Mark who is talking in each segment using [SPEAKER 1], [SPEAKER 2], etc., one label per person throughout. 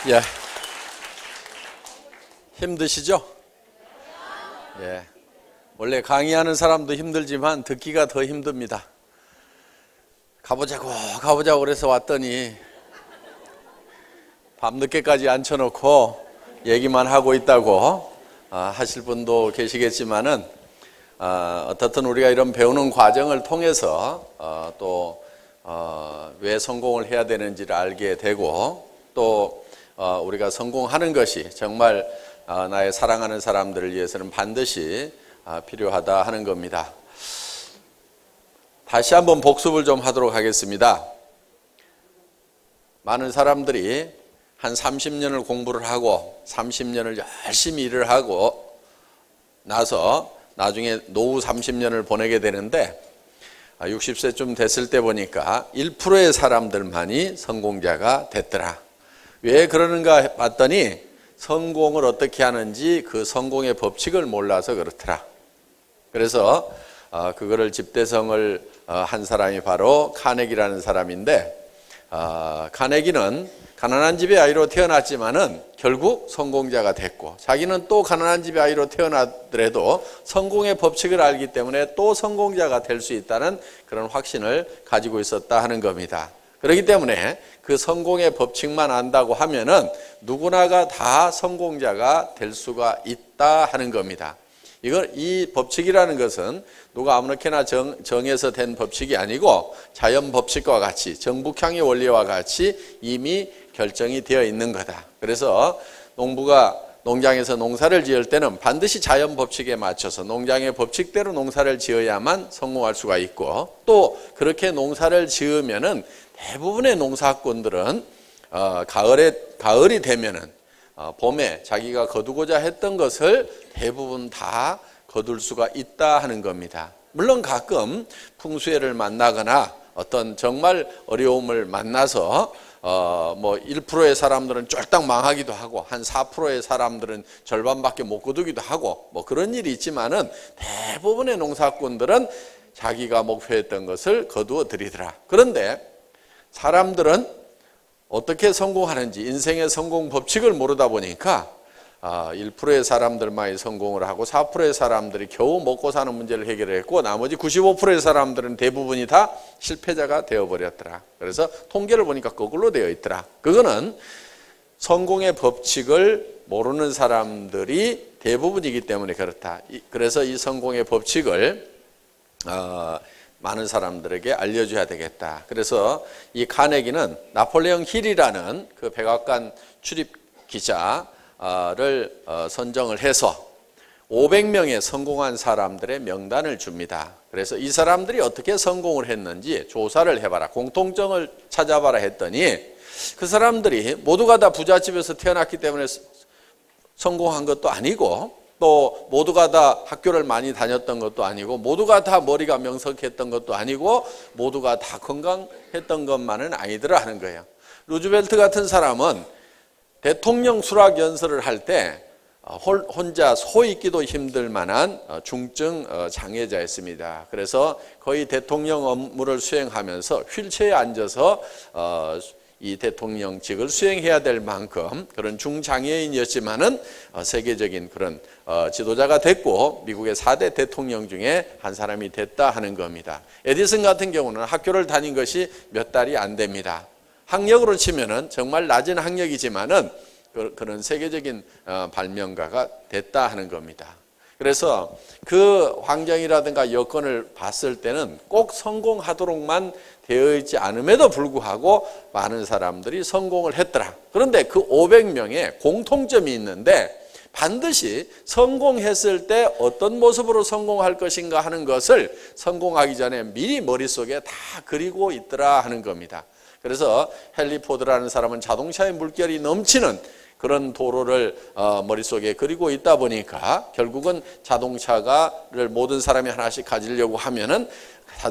[SPEAKER 1] 예. 힘드시죠? 예. 원래 강의하는 사람도 힘들지만 듣기가 더 힘듭니다. 가보자고 그래서 왔더니 밤늦게까지 앉혀놓고 얘기만 하고 있다고 하실 분도 계시겠지만은 어떻든 우리가 이런 배우는 과정을 통해서 또 왜 성공을 해야 되는지를 알게 되고 또 우리가 성공하는 것이 정말 나의 사랑하는 사람들을 위해서는 반드시 필요하다 하는 겁니다. 다시 한번 복습을 좀 하도록 하겠습니다. 많은 사람들이 한 30년을 공부를 하고 30년을 열심히 일을 하고 나서 나중에 노후 30년을 보내게 되는데 60세쯤 됐을 때 보니까 1%의 사람들만이 성공자가 됐더라. 왜 그러는가 봤더니 성공을 어떻게 하는지 그 성공의 법칙을 몰라서 그렇더라. 그래서 그거를 집대성을 한 사람이 바로 카네기라는 사람인데, 카네기는 가난한 집의 아이로 태어났지만은 결국 성공자가 됐고, 자기는 또 가난한 집의 아이로 태어나더라도 성공의 법칙을 알기 때문에 또 성공자가 될 수 있다는 그런 확신을 가지고 있었다 하는 겁니다. 그렇기 때문에 그 성공의 법칙만 안다고 하면은 누구나가 다 성공자가 될 수가 있다 하는 겁니다. 이 법칙이라는 것은 누가 아무렇게나 정해서 된 법칙이 아니고 자연 법칙과 같이 정북향의 원리와 같이 이미 결정이 되어 있는 거다. 그래서 농부가 농장에서 농사를 지을 때는 반드시 자연 법칙에 맞춰서 농장의 법칙대로 농사를 지어야만 성공할 수가 있고, 또 그렇게 농사를 지으면은 대부분의 농사꾼들은 가을이 되면은 봄에 자기가 거두고자 했던 것을 대부분 다 거둘 수가 있다 하는 겁니다. 물론 가끔 풍수해를 만나거나 어떤 정말 어려움을 만나서 1%의 사람들은 쫄딱 망하기도 하고 한 4%의 사람들은 절반밖에 못 거두기도 하고 그런 일이 있지만은 대부분의 농사꾼들은 자기가 목표했던 것을 거두어 드리더라. 그런데 사람들은 어떻게 성공하는지 인생의 성공 법칙을 모르다 보니까 1%의 사람들만이 성공을 하고 4%의 사람들이 겨우 먹고 사는 문제를 해결했고 나머지 95%의 사람들은 대부분이 다 실패자가 되어버렸더라. 그래서 통계를 보니까 거꾸로 되어 있더라. 그거는 성공의 법칙을 모르는 사람들이 대부분이기 때문에 그렇다. 그래서 이 성공의 법칙을 많은 사람들에게 알려줘야 되겠다. 그래서 이 카네기는 나폴레옹 힐이라는 그 백악관 출입 기자를 선정을 해서 500명의 성공한 사람들의 명단을 줍니다. 그래서 이 사람들이 어떻게 성공을 했는지 조사를 해봐라, 공통점을 찾아봐라 했더니 그 사람들이 모두가 다 부잣집에서 태어났기 때문에 성공한 것도 아니고 또 모두가 다 학교를 많이 다녔던 것도 아니고 모두가 다 머리가 명석했던 것도 아니고 모두가 다 건강했던 것만은 아니더라 하는 거예요. 루즈벨트 같은 사람은 대통령 수락 연설을 할 때 혼자 서 있기도 힘들 만한 중증 장애자였습니다. 그래서 거의 대통령 업무를 수행하면서 휠체어에 앉아서 이 대통령직을 수행해야 될 만큼 그런 중장애인이었지만은 세계적인 그런 지도자가 됐고 미국의 4대 대통령 중에 한 사람이 됐다 하는 겁니다. 에디슨 같은 경우는 학교를 다닌 것이 몇 달이 안 됩니다. 학력으로 치면은 정말 낮은 학력이지만은 그런 세계적인 발명가가 됐다 하는 겁니다. 그래서 그 환경이라든가 여건을 봤을 때는 꼭 성공하도록만 되어 있지 않음에도 불구하고 많은 사람들이 성공을 했더라. 그런데 그 500명의 공통점이 있는데 반드시 성공했을 때 어떤 모습으로 성공할 것인가 하는 것을 성공하기 전에 미리 머릿속에 다 그리고 있더라 하는 겁니다. 그래서 헨리 포드라는 사람은 자동차의 물결이 넘치는 그런 도로를 머릿속에 그리고 있다 보니까 결국은 자동차를 모든 사람이 하나씩 가지려고 하면은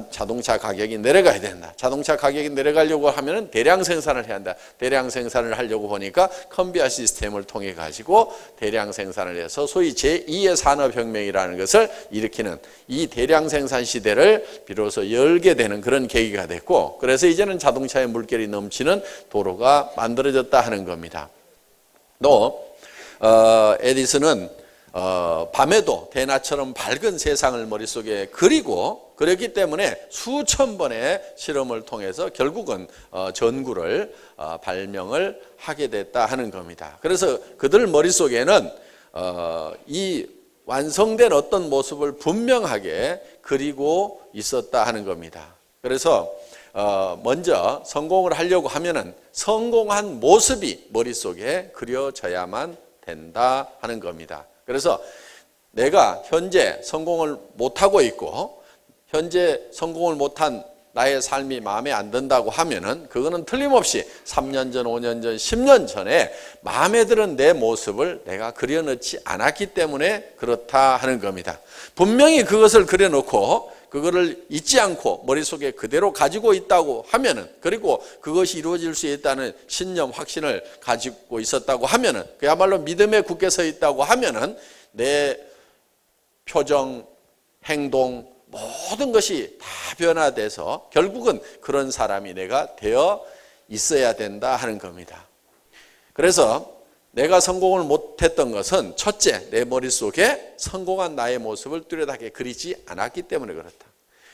[SPEAKER 1] 자동차 가격이 내려가야 된다. 자동차 가격이 내려가려고 하면은 대량 생산을 해야 한다. 대량 생산을 하려고 보니까 컨베이어 시스템을 통해 가지고 대량 생산을 해서 소위 제2의 산업혁명이라는 것을 일으키는 이 대량 생산 시대를 비로소 열게 되는 그런 계기가 됐고, 그래서 이제는 자동차의 물결이 넘치는 도로가 만들어졌다 하는 겁니다. 또 에디슨은 밤에도 대낮처럼 밝은 세상을 머릿속에 그렸기 때문에 수천 번의 실험을 통해서 결국은 전구를 발명을 하게 됐다 하는 겁니다. 그래서 그들 머릿속에는 이 완성된 어떤 모습을 분명하게 그리고 있었다 하는 겁니다. 그래서 먼저 성공을 하려고 하면은 성공한 모습이 머릿속에 그려져야만 된다 하는 겁니다. 그래서 내가 현재 성공을 못하고 있고 현재 성공을 못한 나의 삶이 마음에 안 든다고 하면은 그거는 틀림없이 3년 전, 5년 전, 10년 전에 마음에 드는 내 모습을 내가 그려놓지 않았기 때문에 그렇다 하는 겁니다. 분명히 그것을 그려놓고 그거를 잊지 않고 머릿속에 그대로 가지고 있다고 하면은, 그리고 그것이 이루어질 수 있다는 신념, 확신을 가지고 있었다고 하면은, 그야말로 믿음에 굳게 서 있다고 하면은 내 표정, 행동, 모든 것이 다 변화돼서 결국은 그런 사람이 내가 되어 있어야 된다 하는 겁니다. 그래서 내가 성공을 못했던 것은 첫째, 내 머릿속에 성공한 나의 모습을 뚜렷하게 그리지 않았기 때문에 그렇다.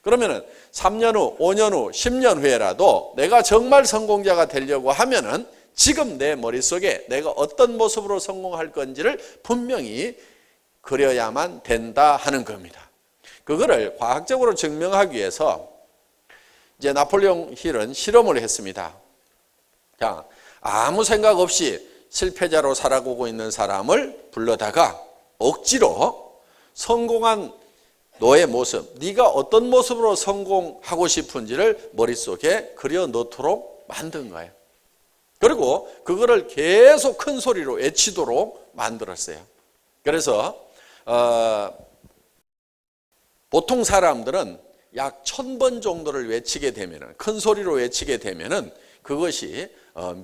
[SPEAKER 1] 그러면은 3년 후, 5년 후, 10년 후에라도 내가 정말 성공자가 되려고 하면은 지금 내 머릿속에 내가 어떤 모습으로 성공할 건지를 분명히 그려야만 된다 하는 겁니다. 그거를 과학적으로 증명하기 위해서 이제 나폴레옹 힐은 실험을 했습니다. 자, 아무 생각 없이 실패자로 살아가고 있는 사람을 불러다가 억지로 성공한 너의 모습, 네가 어떤 모습으로 성공하고 싶은지를 머릿속에 그려 넣도록 만든 거예요. 그리고 그거를 계속 큰 소리로 외치도록 만들었어요. 그래서 보통 사람들은 약 1000번 정도를 외치게 되면은, 큰 소리로 외치게 되면은 그것이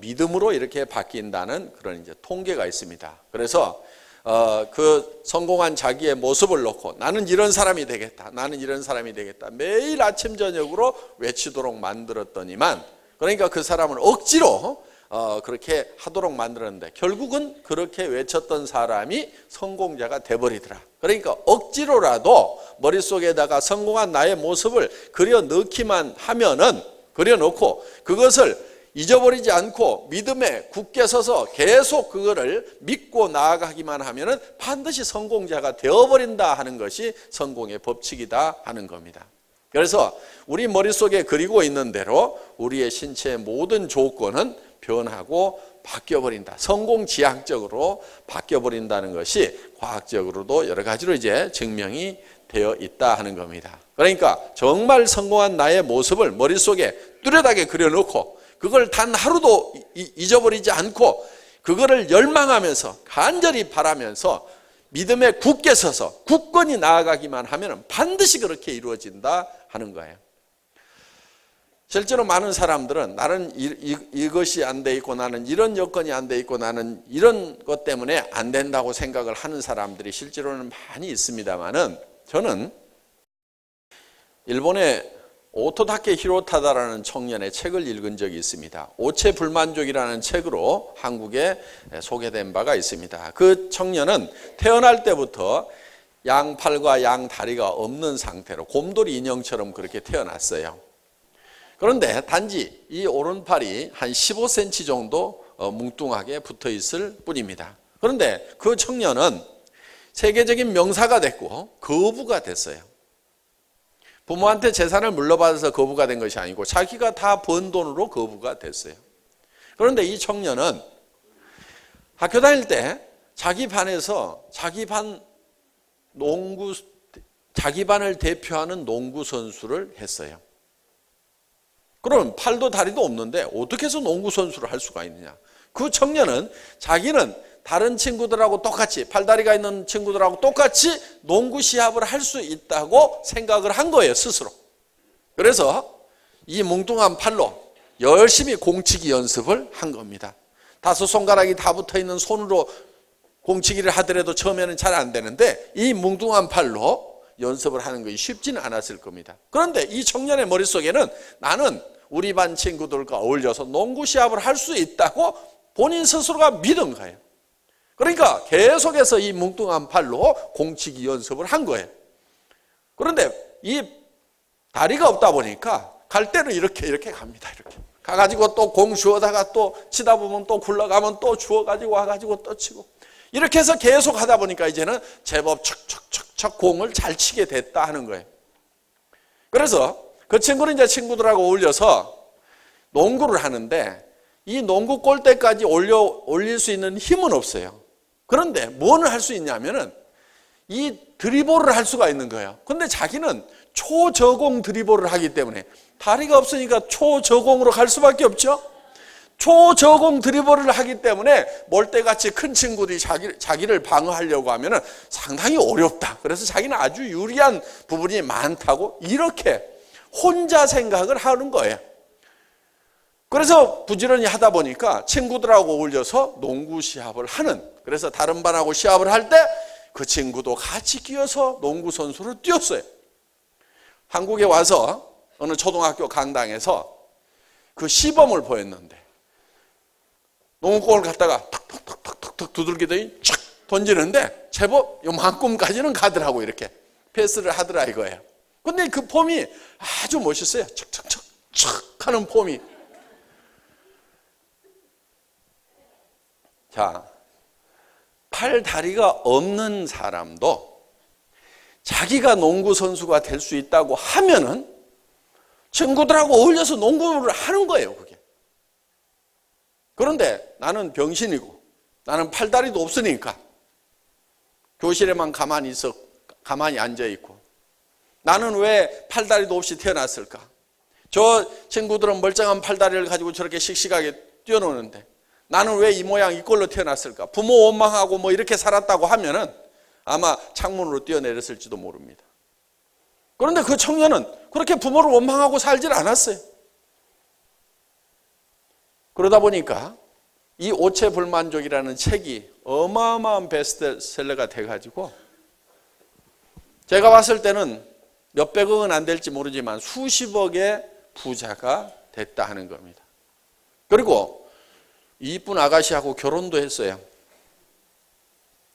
[SPEAKER 1] 믿음으로 이렇게 바뀐다는 그런 이제 통계가 있습니다. 그래서 그 성공한 자기의 모습을 놓고 나는 이런 사람이 되겠다, 나는 이런 사람이 되겠다 매일 아침 저녁으로 외치도록 만들었더니만, 그러니까 그 사람을 억지로 그렇게 하도록 만들었는데 결국은 그렇게 외쳤던 사람이 성공자가 돼버리더라. 그러니까 억지로라도 머릿속에다가 성공한 나의 모습을 그려 넣기만 하면은, 그려 놓고 그것을 잊어버리지 않고 믿음에 굳게 서서 계속 그거를 믿고 나아가기만 하면은 반드시 성공자가 되어버린다 하는 것이 성공의 법칙이다 하는 겁니다. 그래서 우리 머릿속에 그리고 있는 대로 우리의 신체의 모든 조건은 변하고 바뀌어버린다. 성공지향적으로 바뀌어버린다는 것이 과학적으로도 여러 가지로 이제 증명이 되어 있다 하는 겁니다. 그러니까 정말 성공한 나의 모습을 머릿속에 뚜렷하게 그려놓고 그걸 단 하루도 잊어버리지 않고 그거를 열망하면서 간절히 바라면서 믿음에 굳게 서서 굳건히 나아가기만 하면 반드시 그렇게 이루어진다 하는 거예요. 실제로 많은 사람들은 나는 이것이 안 돼 있고 나는 이런 여건이 안 돼 있고 나는 이런 것 때문에 안 된다고 생각을 하는 사람들이 실제로는 많이 있습니다만은, 저는 일본의 오토다케 히로타다라는 청년의 책을 읽은 적이 있습니다. 오체불만족이라는 책으로 한국에 소개된 바가 있습니다. 그 청년은 태어날 때부터 양팔과 양다리가 없는 상태로 곰돌이 인형처럼 그렇게 태어났어요. 그런데 단지 이 오른팔이 한 15cm 정도 뭉뚱하게 붙어 있을 뿐입니다. 그런데 그 청년은 세계적인 명사가 됐고 거부가 됐어요. 부모한테 재산을 물려받아서 거부가 된 것이 아니고 자기가 다 번 돈으로 거부가 됐어요. 그런데 이 청년은 학교 다닐 때 자기 반에서 자기 반을 대표하는 농구 선수를 했어요. 그럼 팔도 다리도 없는데 어떻게 해서 농구 선수를 할 수가 있느냐? 그 청년은 자기는 다른 친구들하고 똑같이, 팔다리가 있는 친구들하고 똑같이 농구 시합을 할 수 있다고 생각을 한 거예요, 스스로. 그래서 이 뭉뚱한 팔로 열심히 공치기 연습을 한 겁니다. 5손가락이 다 붙어 있는 손으로 공치기를 하더라도 처음에는 잘 안 되는데 이 뭉뚱한 팔로 연습을 하는 것이 쉽지는 않았을 겁니다. 그런데 이 청년의 머릿속에는 나는 우리 반 친구들과 어울려서 농구 시합을 할 수 있다고 본인 스스로가 믿은 거예요. 그러니까 계속해서 이 뭉뚱한 팔로 공치기 연습을 한 거예요. 그런데 이 다리가 없다 보니까 갈 때는 이렇게 갑니다. 이렇게 가가지고 또 공 주워다가 또 치다 보면 또 굴러가면 또 주워가지고 와가지고 또 치고, 이렇게 해서 계속 하다 보니까 이제는 제법 척척척척 공을 잘 치게 됐다 하는 거예요. 그래서 그 친구는 이제 친구들하고 어울려서 농구를 하는데 이 농구 골대까지 올릴 수 있는 힘은 없어요. 그런데 뭐를 할 수 있냐면은 이 드리블을 할 수가 있는 거예요. 근데 자기는 초저공 드리블을 하기 때문에 다리가 없으니까 초저공으로 갈 수밖에 없죠. 초저공 드리블을 하기 때문에 몰대같이 큰 친구들이 자기를 방어하려고 하면은 상당히 어렵다. 그래서 자기는 아주 유리한 부분이 많다고 이렇게 혼자 생각을 하는 거예요. 그래서 부지런히 하다 보니까 친구들하고 어울려서 농구 시합을 하는, 그래서 다른 반하고 시합을 할 때 그 친구도 같이 끼어서 농구 선수로 뛰었어요. 한국에 와서 어느 초등학교 강당에서 그 시범을 보였는데 농구공을 갖다가 탁탁탁탁탁 두들기더니 촥 던지는데 제법 요만큼까지는 가더라고. 이렇게 패스를 하더라 이거예요. 근데 그 폼이 아주 멋있어요. 척척척 척 하는 폼이. 자, 팔 다리가 없는 사람도 자기가 농구 선수가 될 수 있다고 하면은 친구들하고 어울려서 농구를 하는 거예요, 그게. 그런데 나는 병신이고 나는 팔다리도 없으니까 교실에만 가만히 앉아 있고, 나는 왜 팔다리도 없이 태어났을까? 저 친구들은 멀쩡한 팔다리를 가지고 저렇게 씩씩하게 뛰어노는데 나는 왜 이 모양 이 꼴로 태어났을까? 부모 원망하고 뭐 이렇게 살았다고 하면은 아마 창문으로 뛰어내렸을지도 모릅니다. 그런데 그 청년은 그렇게 부모를 원망하고 살질 않았어요. 그러다 보니까 이 오체불만족이라는 책이 어마어마한 베스트셀러가 돼가지고 제가 봤을 때는 몇백억은 안 될지 모르지만 수십억의 부자가 됐다 하는 겁니다. 그리고 이쁜 아가씨하고 결혼도 했어요.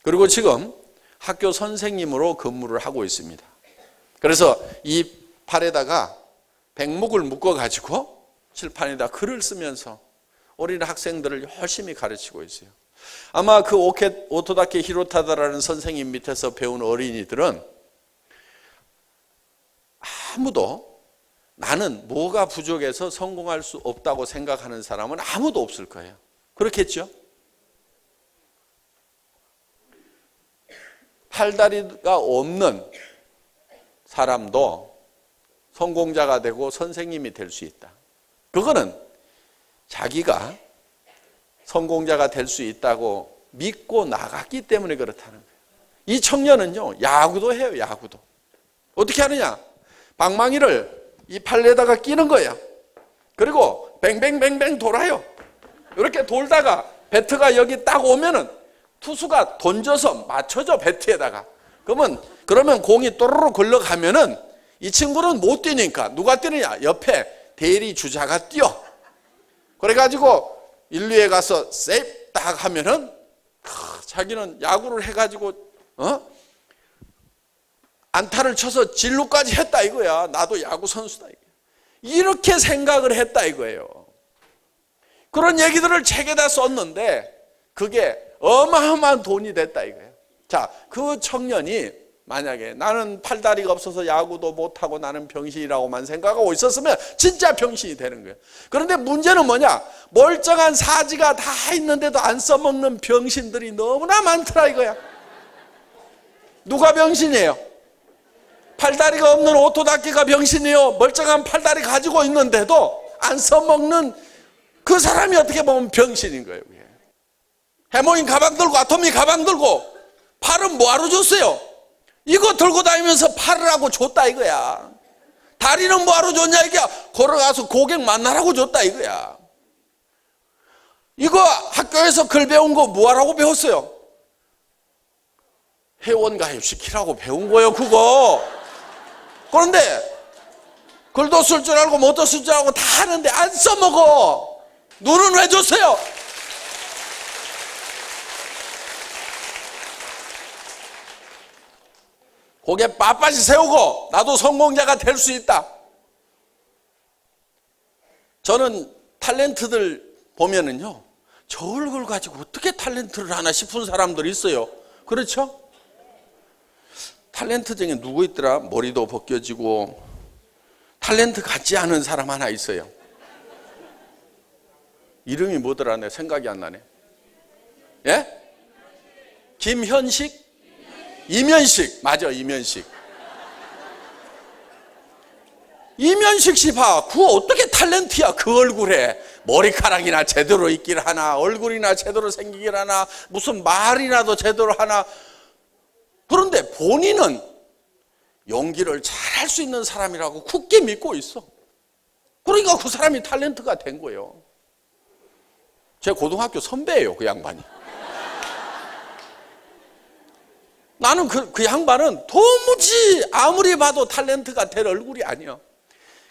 [SPEAKER 1] 그리고 지금 학교 선생님으로 근무를 하고 있습니다. 그래서 이 팔에다가 백목을 묶어가지고 칠판에다 글을 쓰면서 어린 학생들을 열심히 가르치고 있어요. 아마 그 오토다케 히로타다라는 선생님 밑에서 배운 어린이들은 아무도 나는 뭐가 부족해서 성공할 수 없다고 생각하는 사람은 아무도 없을 거예요. 그렇겠죠? 팔다리가 없는 사람도 성공자가 되고 선생님이 될 수 있다. 그거는 자기가 성공자가 될 수 있다고 믿고 나갔기 때문에 그렇다는 거예요. 이 청년은요, 야구도 해요, 야구도. 어떻게 하느냐? 방망이를 이 팔에다가 끼는 거예요. 그리고 뱅뱅뱅뱅 돌아요. 이렇게 돌다가 배트가 여기 딱 오면은 투수가 던져서 맞춰줘, 배트에다가. 그러면 공이 또르르 걸러가면은 이 친구는 못 뛰니까 누가 뛰느냐? 옆에 대리 주자가 뛰어. 그래가지고 일루에 가서 세이프 딱 하면은 자기는 야구를 해가지고 안타를 쳐서 진루까지 했다 이거야. 나도 야구 선수다 이거야. 이렇게 생각을 했다 이거예요. 그런 얘기들을 책에다 썼는데 그게 어마어마한 돈이 됐다 이거예요. 자, 그 청년이 만약에 나는 팔다리가 없어서 야구도 못하고 나는 병신이라고만 생각하고 있었으면 진짜 병신이 되는 거예요. 그런데 문제는 뭐냐? 멀쩡한 사지가 다 있는데도 안 써먹는 병신들이 너무나 많더라 이거야. 누가 병신이에요? 팔다리가 없는 오토다케가 병신이에요. 멀쩡한 팔다리 가지고 있는데도 안 써먹는 그 사람이 어떻게 보면 병신인 거예요. 해모인 가방 들고 아토미 가방 들고 팔은 뭐하러 줬어요? 이거 들고 다니면서 팔을 하고 줬다 이거야. 다리는 뭐하러 줬냐 이게 걸어가서 고객 만나라고 줬다 이거야. 이거 학교에서 글 배운 거 뭐하라고 배웠어요? 회원가입 시키라고 배운 거예요 그거. 그런데 글도 쓸 줄 알고 못도 쓸 줄 알고 다 하는데 안 써먹어. 눈은 왜 줬어요? 고개 빳빳이 세우고 나도 성공자가 될 수 있다. 저는 탤런트들 보면은요, 저 얼굴 가지고 어떻게 탤런트를 하나 싶은 사람들이 있어요. 그렇죠? 탤런트 중에 누구 있더라? 머리도 벗겨지고 탤런트 같지 않은 사람 하나 있어요. 이름이 뭐더라? 내 생각이 안 나네. 예? 김현식? 이면식. 맞아, 이면식. 이면식 씨 봐. 그거 어떻게 탤런트야, 그 얼굴에. 머리카락이나 제대로 있길 하나, 얼굴이나 제대로 생기길 하나, 무슨 말이라도 제대로 하나. 그런데 본인은 연기를 잘할 수 있는 사람이라고 굳게 믿고 있어. 그러니까 그 사람이 탤런트가 된 거예요. 제 고등학교 선배예요, 그 양반이. 나는 그 양반은 도무지 아무리 봐도 탤런트가 될 얼굴이 아니야.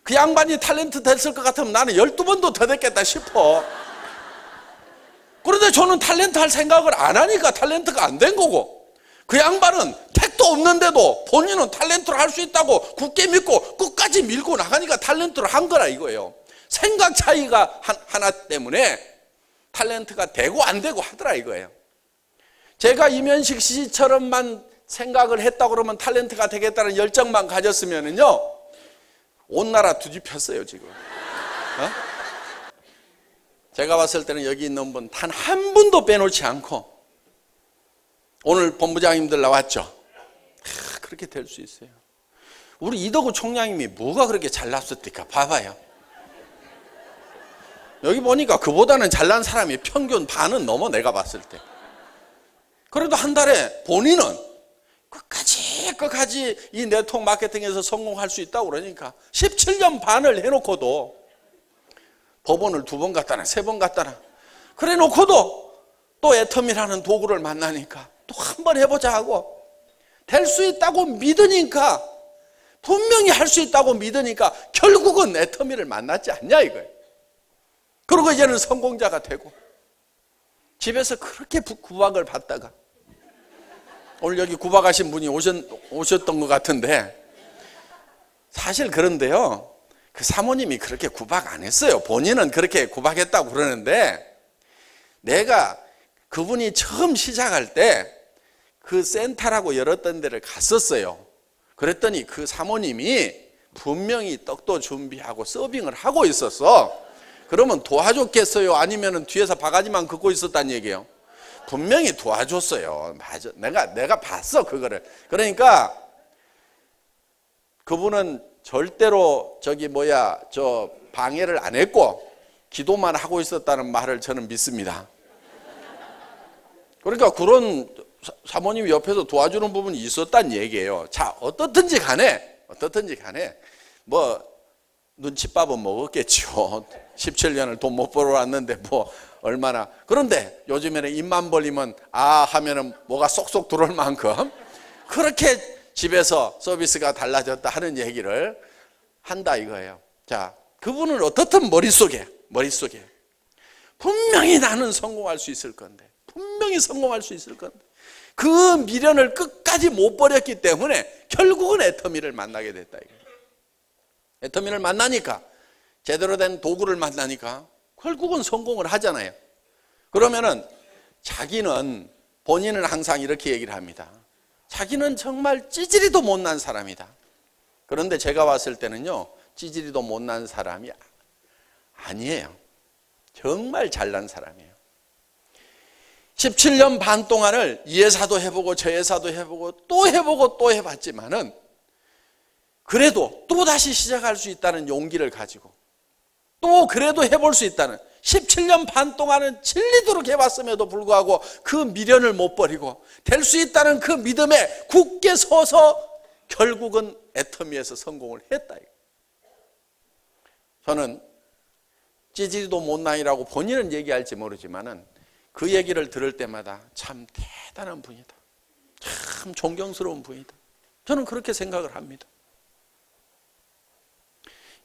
[SPEAKER 1] 그 양반이 탤런트 됐을 것 같으면 나는 12번도 더 됐겠다 싶어. 그런데 저는 탤런트 할 생각을 안 하니까 탤런트가 안 된 거고, 그 양반은 택도 없는데도 본인은 탤런트를 할 수 있다고 굳게 믿고 끝까지 밀고 나가니까 탤런트를 한 거라 이거예요. 생각 차이가 하나 때문에 탤런트가 되고 안 되고 하더라 이거예요. 제가 이면식 씨처럼만 생각을 했다 그러면 탤런트가 되겠다는 열정만 가졌으면은요, 온 나라 뒤집혔어요 지금. 제가 봤을 때는 여기 있는 분 단 한 분도 빼놓지 않고, 오늘 본부장님들 나왔죠. 그렇게 될 수 있어요. 우리 이덕우 총장님이 뭐가 그렇게 잘났었을까 봐봐요. 여기 보니까 그보다는 잘난 사람이 평균 반은 넘어, 내가 봤을 때. 그래도 한 달에 본인은 끝까지 이 네트워크 마케팅에서 성공할 수 있다고 그러니까 17년 반을 해놓고도 법원을 2번 갔다나 3번 갔다나 그래 놓고도 또 애텀이라는 도구를 만나니까 또 한 번 해보자 하고 될 수 있다고 믿으니까, 분명히 할 수 있다고 믿으니까 결국은 애터미를 만났지 않냐 이거예요. 그리고 이제는 성공자가 되고 집에서 그렇게 구박을 받다가 오늘 여기 구박하신 분이 오셨던 것 같은데, 사실 그런데요, 그 사모님이 그렇게 구박 안 했어요. 본인은 그렇게 구박했다고 그러는데, 내가 그분이 처음 시작할 때 그 센터라고 열었던 데를 갔었어요. 그랬더니 그 사모님이 분명히 떡도 준비하고 서빙을 하고 있었어. 그러면 도와줬겠어요? 아니면 뒤에서 바가지만 긋고 있었다는 얘기예요? 분명히 도와줬어요. 맞아. 내가 봤어, 그거를. 그러니까 그분은 절대로 저 방해를 안 했고 기도만 하고 있었다는 말을 저는 믿습니다. 그러니까 그런 사모님이 옆에서 도와주는 부분이 있었다는 얘기예요. 자, 어떻든지 간에 뭐 눈칫밥은 먹었겠죠. 17년을 돈 못 벌어 왔는데 뭐 얼마나. 그런데 요즘에는 입만 벌리면 아 하면은 뭐가 쏙쏙 들어올 만큼 그렇게 집에서 서비스가 달라졌다 하는 얘기를 한다 이거예요. 자, 그분은 어떻든 머릿속에 분명히 나는 성공할 수 있을 건데, 분명히 성공할 수 있을 건데, 그 미련을 끝까지 못 버렸기 때문에 결국은 애터미를 만나게 됐다 이거예요. 애터미를 만나니까, 제대로 된 도구를 만나니까 결국은 성공을 하잖아요. 그러면은 본인은 항상 이렇게 얘기를 합니다. 자기는 정말 찌질이도 못난 사람이다. 그런데 제가 봤을 때는요, 찌질이도 못난 사람이 아니에요. 정말 잘난 사람이에요. 17년 반 동안을 이 회사도 해보고 저 회사도 해보고 또 해보고 또 해봤지만은 그래도 또 다시 시작할 수 있다는 용기를 가지고 또 그래도 해볼 수 있다는, 17년 반 동안은 질리도록 해봤음에도 불구하고 그 미련을 못 버리고 될 수 있다는 그 믿음에 굳게 서서 결국은 애터미에서 성공을 했다. 저는 찌질이도 못난이라고 본인은 얘기할지 모르지만은 그 얘기를 들을 때마다 참 대단한 분이다, 참 존경스러운 분이다, 저는 그렇게 생각을 합니다.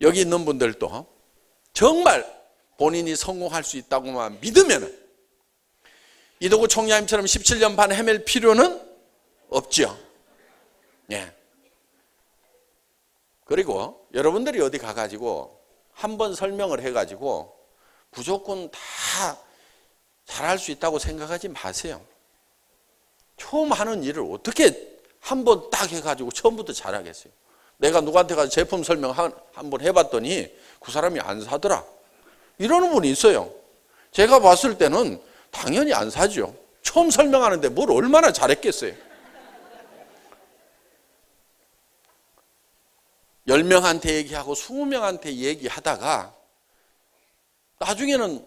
[SPEAKER 1] 여기 있는 분들도 정말 본인이 성공할 수 있다고만 믿으면 이덕우 총장님처럼 17년 반 헤맬 필요는 없죠. 예. 그리고 여러분들이 어디 가가지고 한번 설명을 해가지고 무조건 다 잘할 수 있다고 생각하지 마세요. 처음 하는 일을 어떻게 한번 딱 해가지고 처음부터 잘하겠어요. 내가 누구한테 가서 제품 설명 한번 해봤더니 그 사람이 안 사더라, 이러는 분이 있어요. 제가 봤을 때는 당연히 안 사죠. 처음 설명하는데 뭘 얼마나 잘했겠어요. 10명한테 얘기하고 20명한테 얘기하다가 나중에는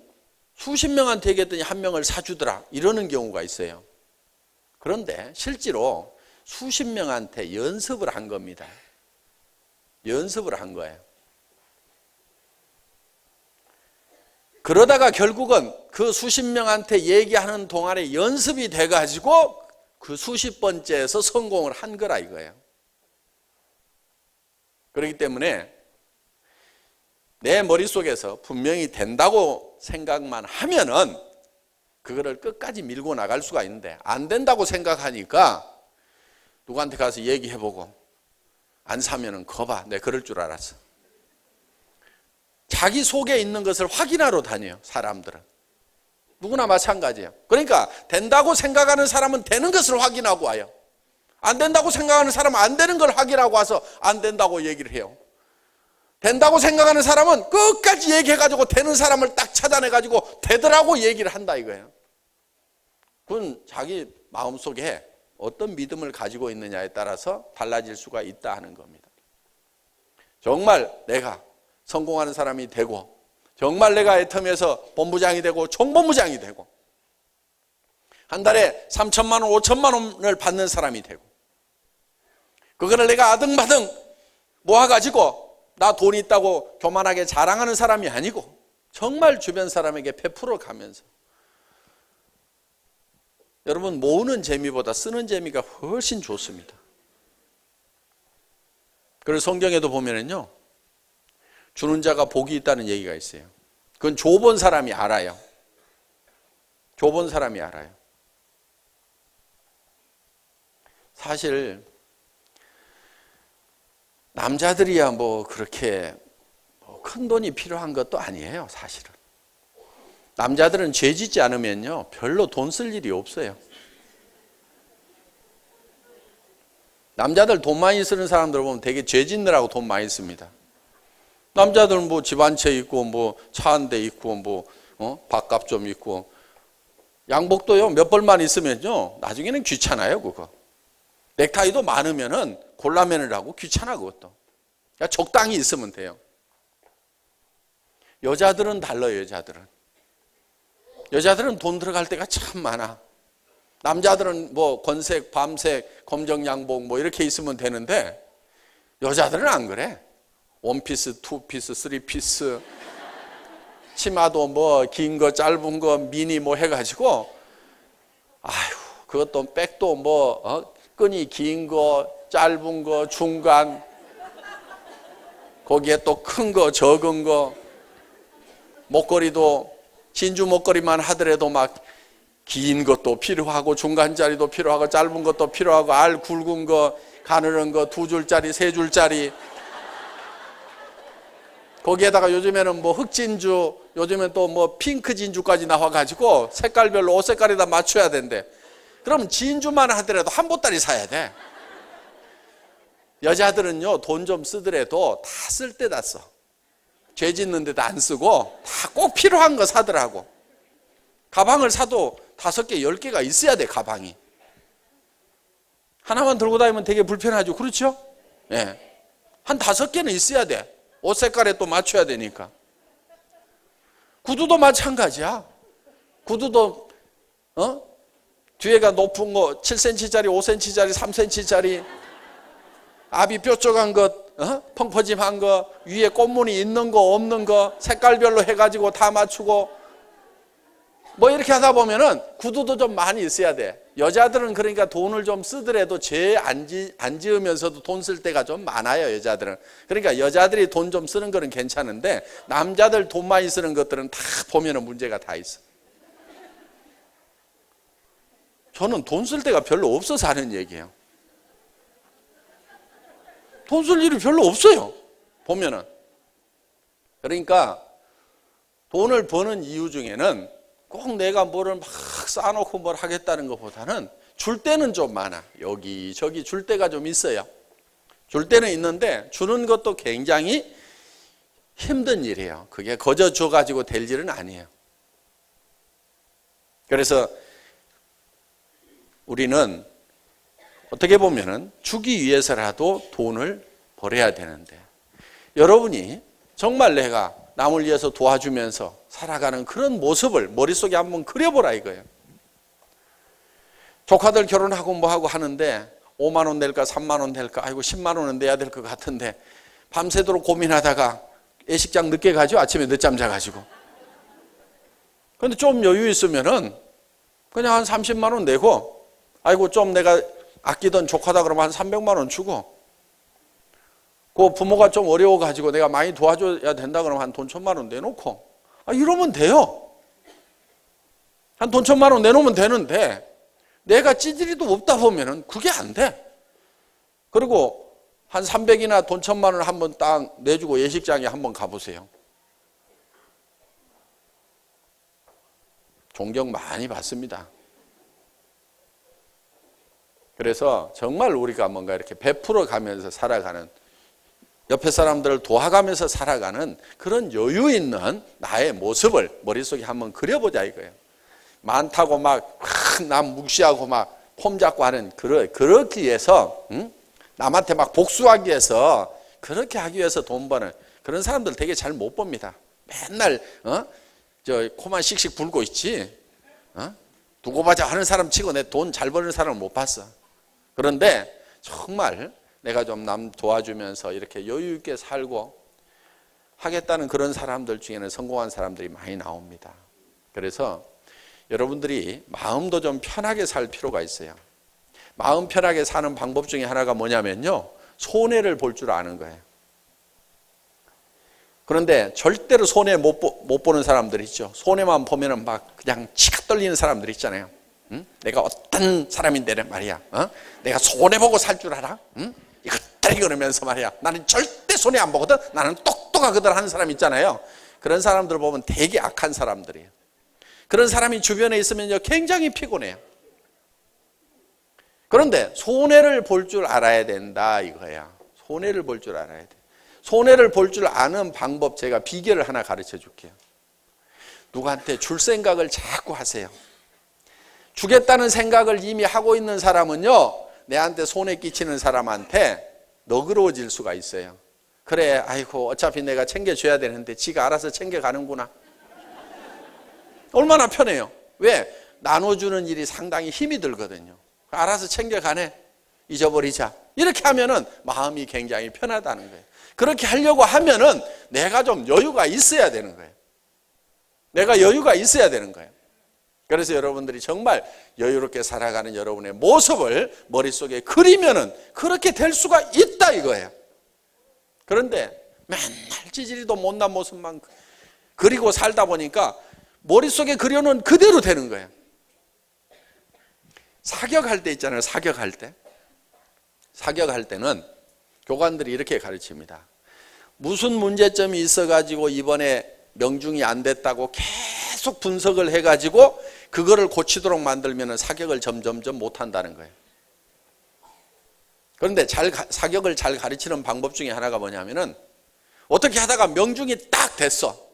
[SPEAKER 1] 수십 명한테 얘기했더니 한 명을 사주더라, 이러는 경우가 있어요. 그런데 실제로 수십 명한테 연습을 한 겁니다. 연습을 한 거예요. 그러다가 결국은 그 수십 명한테 얘기하는 동안에 연습이 돼가지고 그 수십 번째에서 성공을 한 거라 이거예요. 그렇기 때문에 내 머릿속에서 분명히 된다고 생각만 하면은 그거를 끝까지 밀고 나갈 수가 있는데, 안 된다고 생각하니까 누구한테 가서 얘기해보고 안 사면은 거봐, 내가 그럴 줄 알았어. 자기 속에 있는 것을 확인하러 다녀요, 사람들은. 누구나 마찬가지예요. 그러니까 된다고 생각하는 사람은 되는 것을 확인하고 와요. 안 된다고 생각하는 사람은 안 되는 걸 확인하고 와서 안 된다고 얘기를 해요. 된다고 생각하는 사람은 끝까지 얘기해가지고 되는 사람을 딱 찾아내가지고 되더라고 얘기를 한다 이거예요. 그건 자기 마음속에 어떤 믿음을 가지고 있느냐에 따라서 달라질 수가 있다 하는 겁니다. 정말 내가 성공하는 사람이 되고, 정말 내가 애텀에서 본부장이 되고 총본부장이 되고 한 달에 3천만 원, 5천만 원을 받는 사람이 되고, 그거를 내가 아등바등 모아가지고 나 돈 있다고 교만하게 자랑하는 사람이 아니고 정말 주변 사람에게 베풀어 가면서, 여러분 모으는 재미보다 쓰는 재미가 훨씬 좋습니다. 그래서 성경에도 보면은요, 주는 자가 복이 있다는 얘기가 있어요. 그건 줘본 사람이 알아요. 줘본 사람이 알아요. 사실 남자들이야 뭐 그렇게 큰 돈이 필요한 것도 아니에요. 사실은 남자들은 죄 짓지 않으면요 별로 돈 쓸 일이 없어요. 남자들 돈 많이 쓰는 사람들 보면 되게 죄 짓느라고 돈 많이 씁니다. 남자들은 뭐 집 한 채 있고 뭐 차 한 대 있고 뭐 밥값 좀 있고, 양복도요 몇 벌만 있으면요 나중에는 귀찮아요. 그거 넥타이도 많으면은 골라매느라고 귀찮아. 그것도 그러니까 적당히 있으면 돼요. 여자들은 달라요. 여자들은 돈 들어갈 때가 참 많아. 남자들은 뭐 건색, 밤색, 검정 양복 뭐 이렇게 있으면 되는데 여자들은 안 그래. 원피스, 투피스, 쓰리피스, 치마도 뭐 긴 거, 짧은 거, 미니 뭐 해가지고, 아휴, 그것도 백도 뭐 끈이 긴 거, 짧은 거, 중간, 거기에 또 큰 거, 적은 거, 목걸이도 진주 목걸이만 하더라도 막 긴 것도 필요하고 중간짜리도 필요하고 짧은 것도 필요하고 알 굵은 거, 가느른 거 2줄짜리, 3줄짜리, 거기에다가 요즘에는 뭐 흑진주, 요즘엔 또 뭐 핑크 진주까지 나와가지고 색깔별로 옷 색깔에다 맞춰야 된대. 그럼 진주만 하더라도 한 보따리 사야 돼. 여자들은요 돈 좀 쓰더라도 다 쓸 때다 써. 죄 짓는 데도 안 쓰고 다 꼭 필요한 거 사더라고. 가방을 사도 5개, 10개가 있어야 돼. 가방이 하나만 들고 다니면 되게 불편하죠. 그렇죠? 예. 한 5개는 있어야 돼. 옷 색깔에 또 맞춰야 되니까. 구두도 마찬가지야. 구두도 뒤에가 높은 거 7cm짜리, 5cm짜리, 3cm짜리, 앞이 뾰족한 것, 펑퍼짐한 거, 위에 꽃무늬 있는 거 없는 거 색깔별로 해가지고 다 맞추고 뭐 이렇게 하다 보면은 구두도 좀 많이 있어야 돼. 여자들은 그러니까 돈을 좀 쓰더라도 죄 안 지으면서도 돈 쓸 때가 좀 많아요. 여자들은. 그러니까 여자들이 돈 좀 쓰는 거는 괜찮은데 남자들 돈 많이 쓰는 것들은 다 보면은 문제가 다 있어. 저는 돈 쓸 데가 별로 없어서 하는 얘기예요. 돈 쓸 일이 별로 없어요. 보면은. 그러니까 돈을 버는 이유 중에는 꼭 내가 뭐를 막 쌓아놓고 뭘 하겠다는 것보다는 줄 때는 좀 많아. 여기저기 줄 때가 좀 있어요. 줄 때는 있는데 주는 것도 굉장히 힘든 일이에요. 그게 거저 줘가지고 될 일은 아니에요. 그래서 우리는 어떻게 보면은 주기 위해서라도 돈을 벌어야 되는데, 여러분이 정말 내가 남을 위해서 도와주면서 살아가는 그런 모습을 머릿속에 한번 그려보라 이거예요. 조카들 결혼하고 뭐하고 하는데 5만 원 낼까 3만 원 낼까, 아이고 10만 원은 내야 될 것 같은데 밤새도록 고민하다가 예식장 늦게 가죠. 아침에 늦잠 자가지고. 근데 좀 여유 있으면은 그냥 한 30만 원 내고, 아이고 좀 내가 아끼던 조카다 그러면 한 300만 원 주고, 그 부모가 좀 어려워가지고 내가 많이 도와줘야 된다 그러면 한 돈 1,000만 원 내놓고, 이러면 돼요. 한 돈 1,000만 원 내놓으면 되는데, 내가 찌질이도 없다 보면은 그게 안 돼. 그리고 한 300이나 돈 1,000만 원 한번 딱 내주고 예식장에 한번 가보세요. 존경 많이 받습니다. 그래서 정말 우리가 뭔가 이렇게 베풀어 가면서 살아가는, 옆에 사람들을 도와가면서 살아가는 그런 여유 있는 나의 모습을 머릿속에 한번 그려보자 이거예요. 많다고 막 남 무시하고 막 폼 잡고 하는, 그렇기 위해서, 남한테 막 복수하기 위해서, 그렇게 하기 위해서 돈 버는 그런 사람들 되게 잘 못 봅니다. 맨날 저 코만 씩씩 불고 있지, 두고 보자 하는 사람 치고 내 돈 잘 버는 사람을 못 봤어. 그런데 정말 내가 좀 남 도와주면서 이렇게 여유 있게 살고 하겠다는 그런 사람들 중에는 성공한 사람들이 많이 나옵니다. 그래서 여러분들이 마음도 좀 편하게 살 필요가 있어요. 마음 편하게 사는 방법 중에 하나가 뭐냐면요, 손해를 볼 줄 아는 거예요. 그런데 절대로 손해 못 보는 사람들 있죠. 손해만 보면은 막 그냥 치가 떨리는 사람들 있잖아요. 내가 어떤 사람인데 말이야, 내가 손해 보고 살 줄 알아? 이것들이 그러면서 말이야, 나는 절대 손해 안 보거든, 나는 똑똑하거든 하는 사람 있잖아요. 그런 사람들 보면 되게 악한 사람들이에요. 그런 사람이 주변에 있으면요 굉장히 피곤해요. 그런데 손해를 볼 줄 알아야 된다 이거야. 손해를 볼 줄 알아야 돼. 손해를 볼 줄 아는 방법, 제가 비결을 하나 가르쳐 줄게요. 누구한테 줄 생각을 자꾸 하세요. 주겠다는 생각을 이미 하고 있는 사람은요, 내한테 손해 끼치는 사람한테 너그러워질 수가 있어요. 그래, 아이고 어차피 내가 챙겨줘야 되는데 지가 알아서 챙겨가는구나. 얼마나 편해요. 왜? 나눠주는 일이 상당히 힘이 들거든요. 알아서 챙겨가네, 잊어버리자, 이렇게 하면은 마음이 굉장히 편하다는 거예요. 그렇게 하려고 하면은 내가 좀 여유가 있어야 되는 거예요. 내가 여유가 있어야 되는 거예요. 그래서 여러분들이 정말 여유롭게 살아가는 여러분의 모습을 머릿속에 그리면은 그렇게 될 수가 있다 이거예요. 그런데 맨날 찌질이도 못난 모습만 그리고 살다 보니까 머릿속에 그려놓은 그대로 되는 거예요. 사격할 때 있잖아요. 사격할 때. 사격할 때는 교관들이 이렇게 가르칩니다. 무슨 문제점이 있어가지고 이번에 명중이 안 됐다고 계속 분석을 해가지고 그거를 고치도록 만들면 사격을 점점점 못한다는 거예요. 그런데 사격을 잘 가르치는 방법 중에 하나가 뭐냐면은, 어떻게 하다가 명중이 딱 됐어.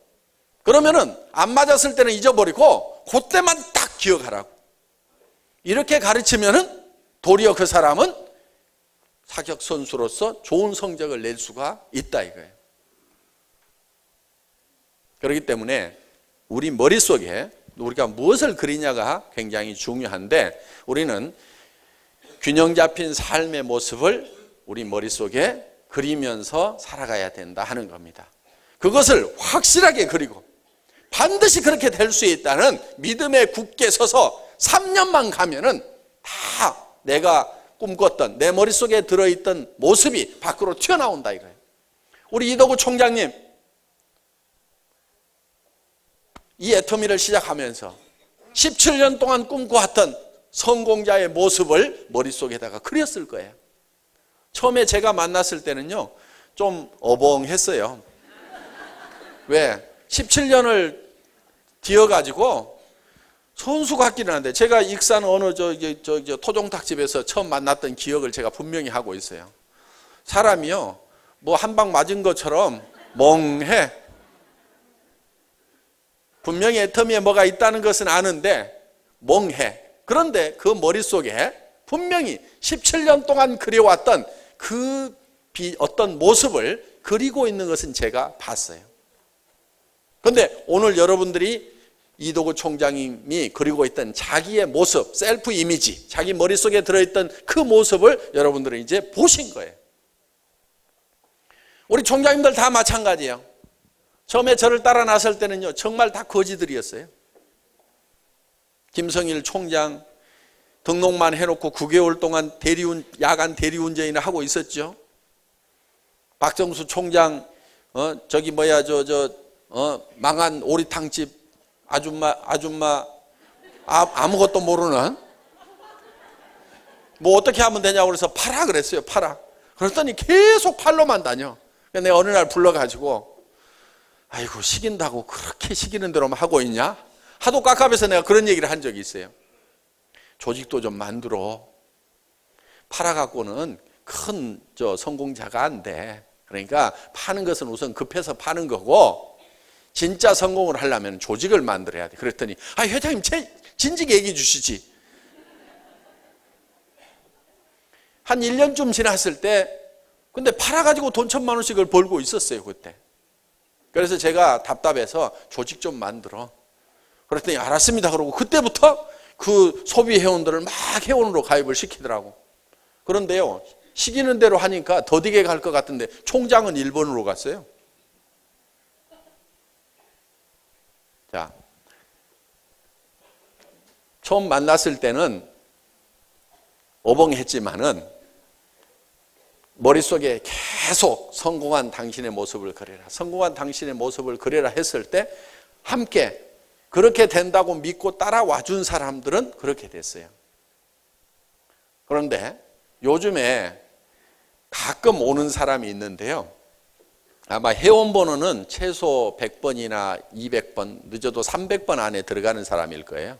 [SPEAKER 1] 그러면은 안 맞았을 때는 잊어버리고 그때만 딱 기억하라고. 이렇게 가르치면은 도리어 그 사람은 사격 선수로서 좋은 성적을 낼 수가 있다 이거예요. 그렇기 때문에 우리 머릿속에 우리가 무엇을 그리냐가 굉장히 중요한데, 우리는 균형 잡힌 삶의 모습을 우리 머릿속에 그리면서 살아가야 된다 하는 겁니다. 그것을 확실하게 그리고 반드시 그렇게 될 수 있다는 믿음에 굳게 서서 3년만 가면은 다 내가 꿈꿨던 내 머릿속에 들어있던 모습이 밖으로 튀어나온다 이거예요. 우리 이덕우 총장님, 이 애터미를 시작하면서 17년 동안 꿈꿔왔던 성공자의 모습을 머릿속에다가 그렸을 거예요. 처음에 제가 만났을 때는요, 좀 어벙했어요. 왜? 17년을 뒤어가지고 선수 같기는 한데, 제가 익산 어느 토종닭집에서 처음 만났던 기억을 제가 분명히 하고 있어요. 사람이요, 뭐 한 방 맞은 것처럼 멍해. 분명히 애터미에 뭐가 있다는 것은 아는데 멍해. 그런데 그 머릿속에 분명히 17년 동안 그려왔던 그 어떤 모습을 그리고 있는 것은 제가 봤어요. 그런데 오늘 여러분들이 이도구 총장님이 그리고 있던 자기의 모습, 셀프 이미지, 자기 머릿속에 들어있던 그 모습을 여러분들은 이제 보신 거예요. 우리 총장님들 다 마찬가지예요. 처음에 저를 따라 나설 때는요, 정말 다 거지들이었어요. 김성일 총장 등록만 해놓고 9개월 동안 야간 대리운전이나 하고 있었죠. 박정수 총장, 망한 오리탕집 아줌마, 아무것도 모르는, 뭐 어떻게 하면 되냐고 그래서 팔아 그랬어요, 팔아. 그랬더니 계속 팔로만 다녀. 내가 어느 날 불러가지고, 아이고, 시킨다고 그렇게 시키는 대로만 하고 있냐? 하도 깝깝해서 내가 그런 얘기를 한 적이 있어요. 조직도 좀 만들어. 팔아갖고는 큰 성공자가 안 돼. 그러니까 파는 것은 우선 급해서 파는 거고, 진짜 성공을 하려면 조직을 만들어야 돼. 그랬더니, 회장님, 진즉 얘기해 주시지. 한 1년쯤 지났을 때, 근데 팔아가지고 돈 1,000만 원씩을 벌고 있었어요, 그때. 그래서 제가 답답해서 조직 좀 만들어. 그랬더니 알았습니다. 그러고 그때부터 그 소비 회원들을 막 회원으로 가입을 시키더라고. 그런데요, 시키는 대로 하니까 더디게 갈 것 같은데 총장은 일본으로 갔어요. 자, 처음 만났을 때는 어벙했지만은 머릿속에 계속 성공한 당신의 모습을 그려라, 성공한 당신의 모습을 그려라 했을 때 함께 그렇게 된다고 믿고 따라와 준 사람들은 그렇게 됐어요. 그런데 요즘에 가끔 오는 사람이 있는데요, 아마 회원 번호는 최소 100번이나 200번, 늦어도 300번 안에 들어가는 사람일 거예요.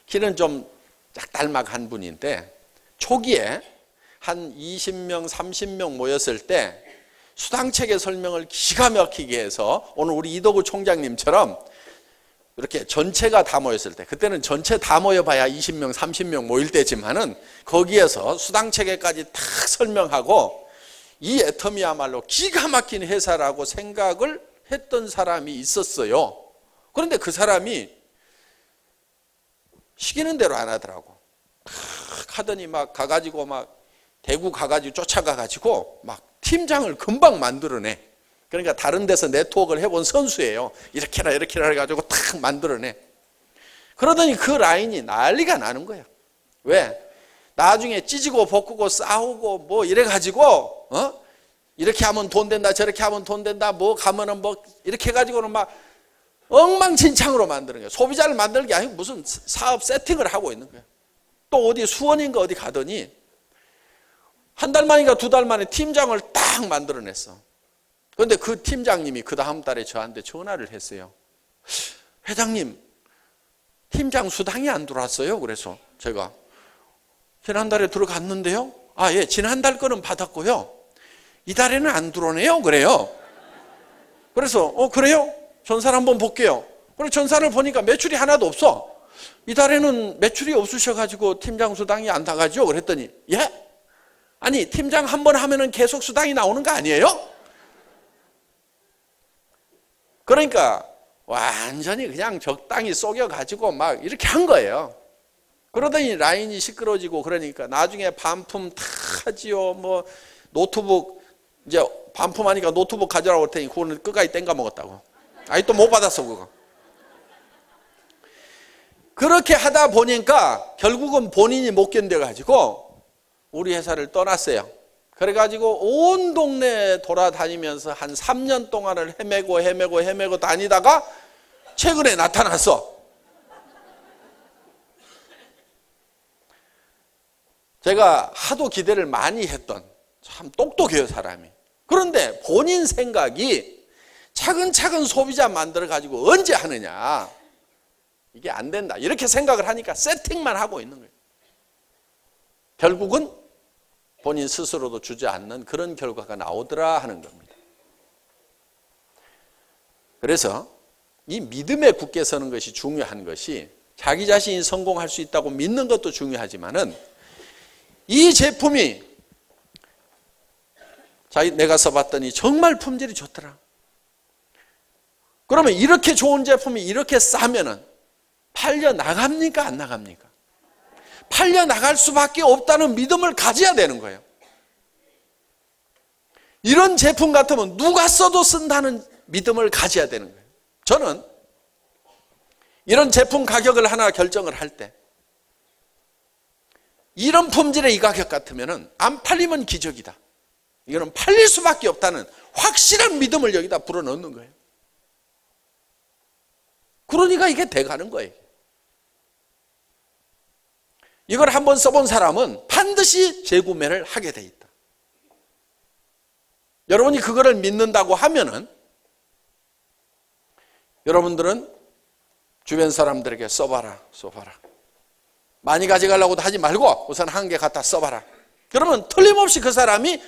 [SPEAKER 1] 키는 좀 짝달막한 분인데, 초기에 한 20명, 30명 모였을 때 수당체계 설명을 기가 막히게 해서 오늘 우리 이도구 총장님처럼 이렇게 전체가 다 모였을 때, 그때는 전체 다 모여봐야 20명, 30명 모일 때지만은 거기에서 수당체계까지 탁 설명하고 이 애터미야말로 기가 막힌 회사라고 생각을 했던 사람이 있었어요. 그런데 그 사람이 시키는 대로 안 하더라고. 하더니 막 가가지고 막 대구 가가지고 쫓아가가지고 막 팀장을 금방 만들어내. 그러니까 다른 데서 네트워크를 해본 선수예요. 이렇게라 이렇게라 해가지고 탁 만들어내. 그러더니 그 라인이 난리가 나는 거예요. 왜? 나중에 찢고 볶고 싸우고 뭐 이래가지고 이렇게 하면 돈 된다, 저렇게 하면 돈 된다, 뭐 가면은 뭐 이렇게 해가지고는 막 엉망진창으로 만드는 거예요. 소비자를 만드는 게 아니고 무슨 사업 세팅을 하고 있는 거예요. 또 어디 수원인가 어디 가더니 한 달 만인가 2달 만에 팀장을 딱 만들어냈어. 그런데 그 팀장님이 그 다음 달에 저한테 전화를 했어요. 회장님, 팀장 수당이 안 들어왔어요. 그래서 제가 지난달에 들어갔는데요. 예, 지난달 거는 받았고요. 이달에는 안 들어오네요. 그래요. 그래서 그래요? 전사를 한번 볼게요. 그래서 전사를 보니까 매출이 하나도 없어. 이달에는 매출이 없으셔가지고 팀장 수당이 안 나가죠. 그랬더니 예? 아니, 팀장 한 번 하면은 계속 수당이 나오는 거 아니에요? 그러니까 완전히 그냥 적당히 속여가지고 막 이렇게 한 거예요. 그러더니 라인이 시끄러지고 그러니까 나중에 반품 다 하지요. 뭐 노트북 이제 반품하니까 노트북 가져라고 할 테니 그거는 끝까지 땡가 먹었다고. 또 못 받았어 그거. 그렇게 하다 보니까 결국은 본인이 못 견뎌가지고 우리 회사를 떠났어요. 그래가지고 온 동네 돌아다니면서 한 3년 동안을 헤매고 다니다가 최근에 나타났어. 제가 하도 기대를 많이 했던 참 똑똑해요, 사람이. 그런데 본인 생각이 차근차근 소비자 만들어가지고 언제 하느냐, 이게 안 된다, 이렇게 생각을 하니까 세팅만 하고 있는 거예요. 결국은 본인 스스로도 주지 않는 그런 결과가 나오더라 하는 겁니다. 그래서 이 믿음에 굳게 서는 것이 중요한 것이, 자기 자신이 성공할 수 있다고 믿는 것도 중요하지만은 이 제품이 내가 써봤더니 정말 품질이 좋더라. 그러면 이렇게 좋은 제품이 이렇게 싸면은 팔려 나갑니까, 안 나갑니까? 팔려 나갈 수밖에 없다는 믿음을 가져야 되는 거예요. 이런 제품 같으면 누가 써도 쓴다는 믿음을 가져야 되는 거예요. 저는 이런 제품 가격을 하나 결정을 할 때, 이런 품질의 이 가격 같으면 안 팔리면 기적이다, 이거는 팔릴 수밖에 없다는 확실한 믿음을 여기다 불어넣는 거예요. 그러니까 이게 돼가는 거예요. 이걸 한번 써본 사람은 반드시 재구매를 하게 돼 있다. 여러분이 그거를 믿는다고 하면은 여러분들은 주변 사람들에게 써봐라, 많이 가져가려고도 하지 말고 우선 한 개 갖다 써봐라. 그러면 틀림없이 그 사람이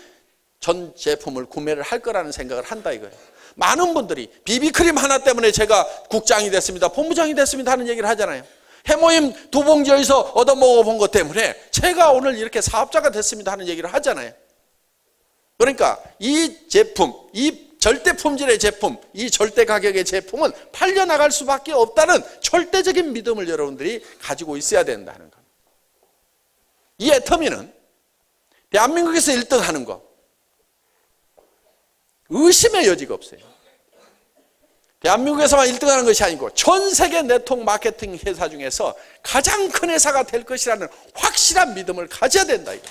[SPEAKER 1] 전 제품을 구매를 할 거라는 생각을 한다 이거예요. 많은 분들이 비비크림 하나 때문에 제가 국장이 됐습니다, 본부장이 됐습니다 하는 얘기를 하잖아요. 해모임 2봉지 어디서 얻어먹어본 것 때문에 제가 오늘 이렇게 사업자가 됐습니다 하는 얘기를 하잖아요. 그러니까 이 제품, 이 절대 품질의 제품, 이 절대 가격의 제품은 팔려나갈 수밖에 없다는 절대적인 믿음을 여러분들이 가지고 있어야 된다는 겁니다. 이 애터미는 대한민국에서 1등 하는 거 의심의 여지가 없어요. 대한민국에서만 1등 하는 것이 아니고 전 세계 네트워크 마케팅 회사 중에서 가장 큰 회사가 될 것이라는 확실한 믿음을 가져야 된다 이거.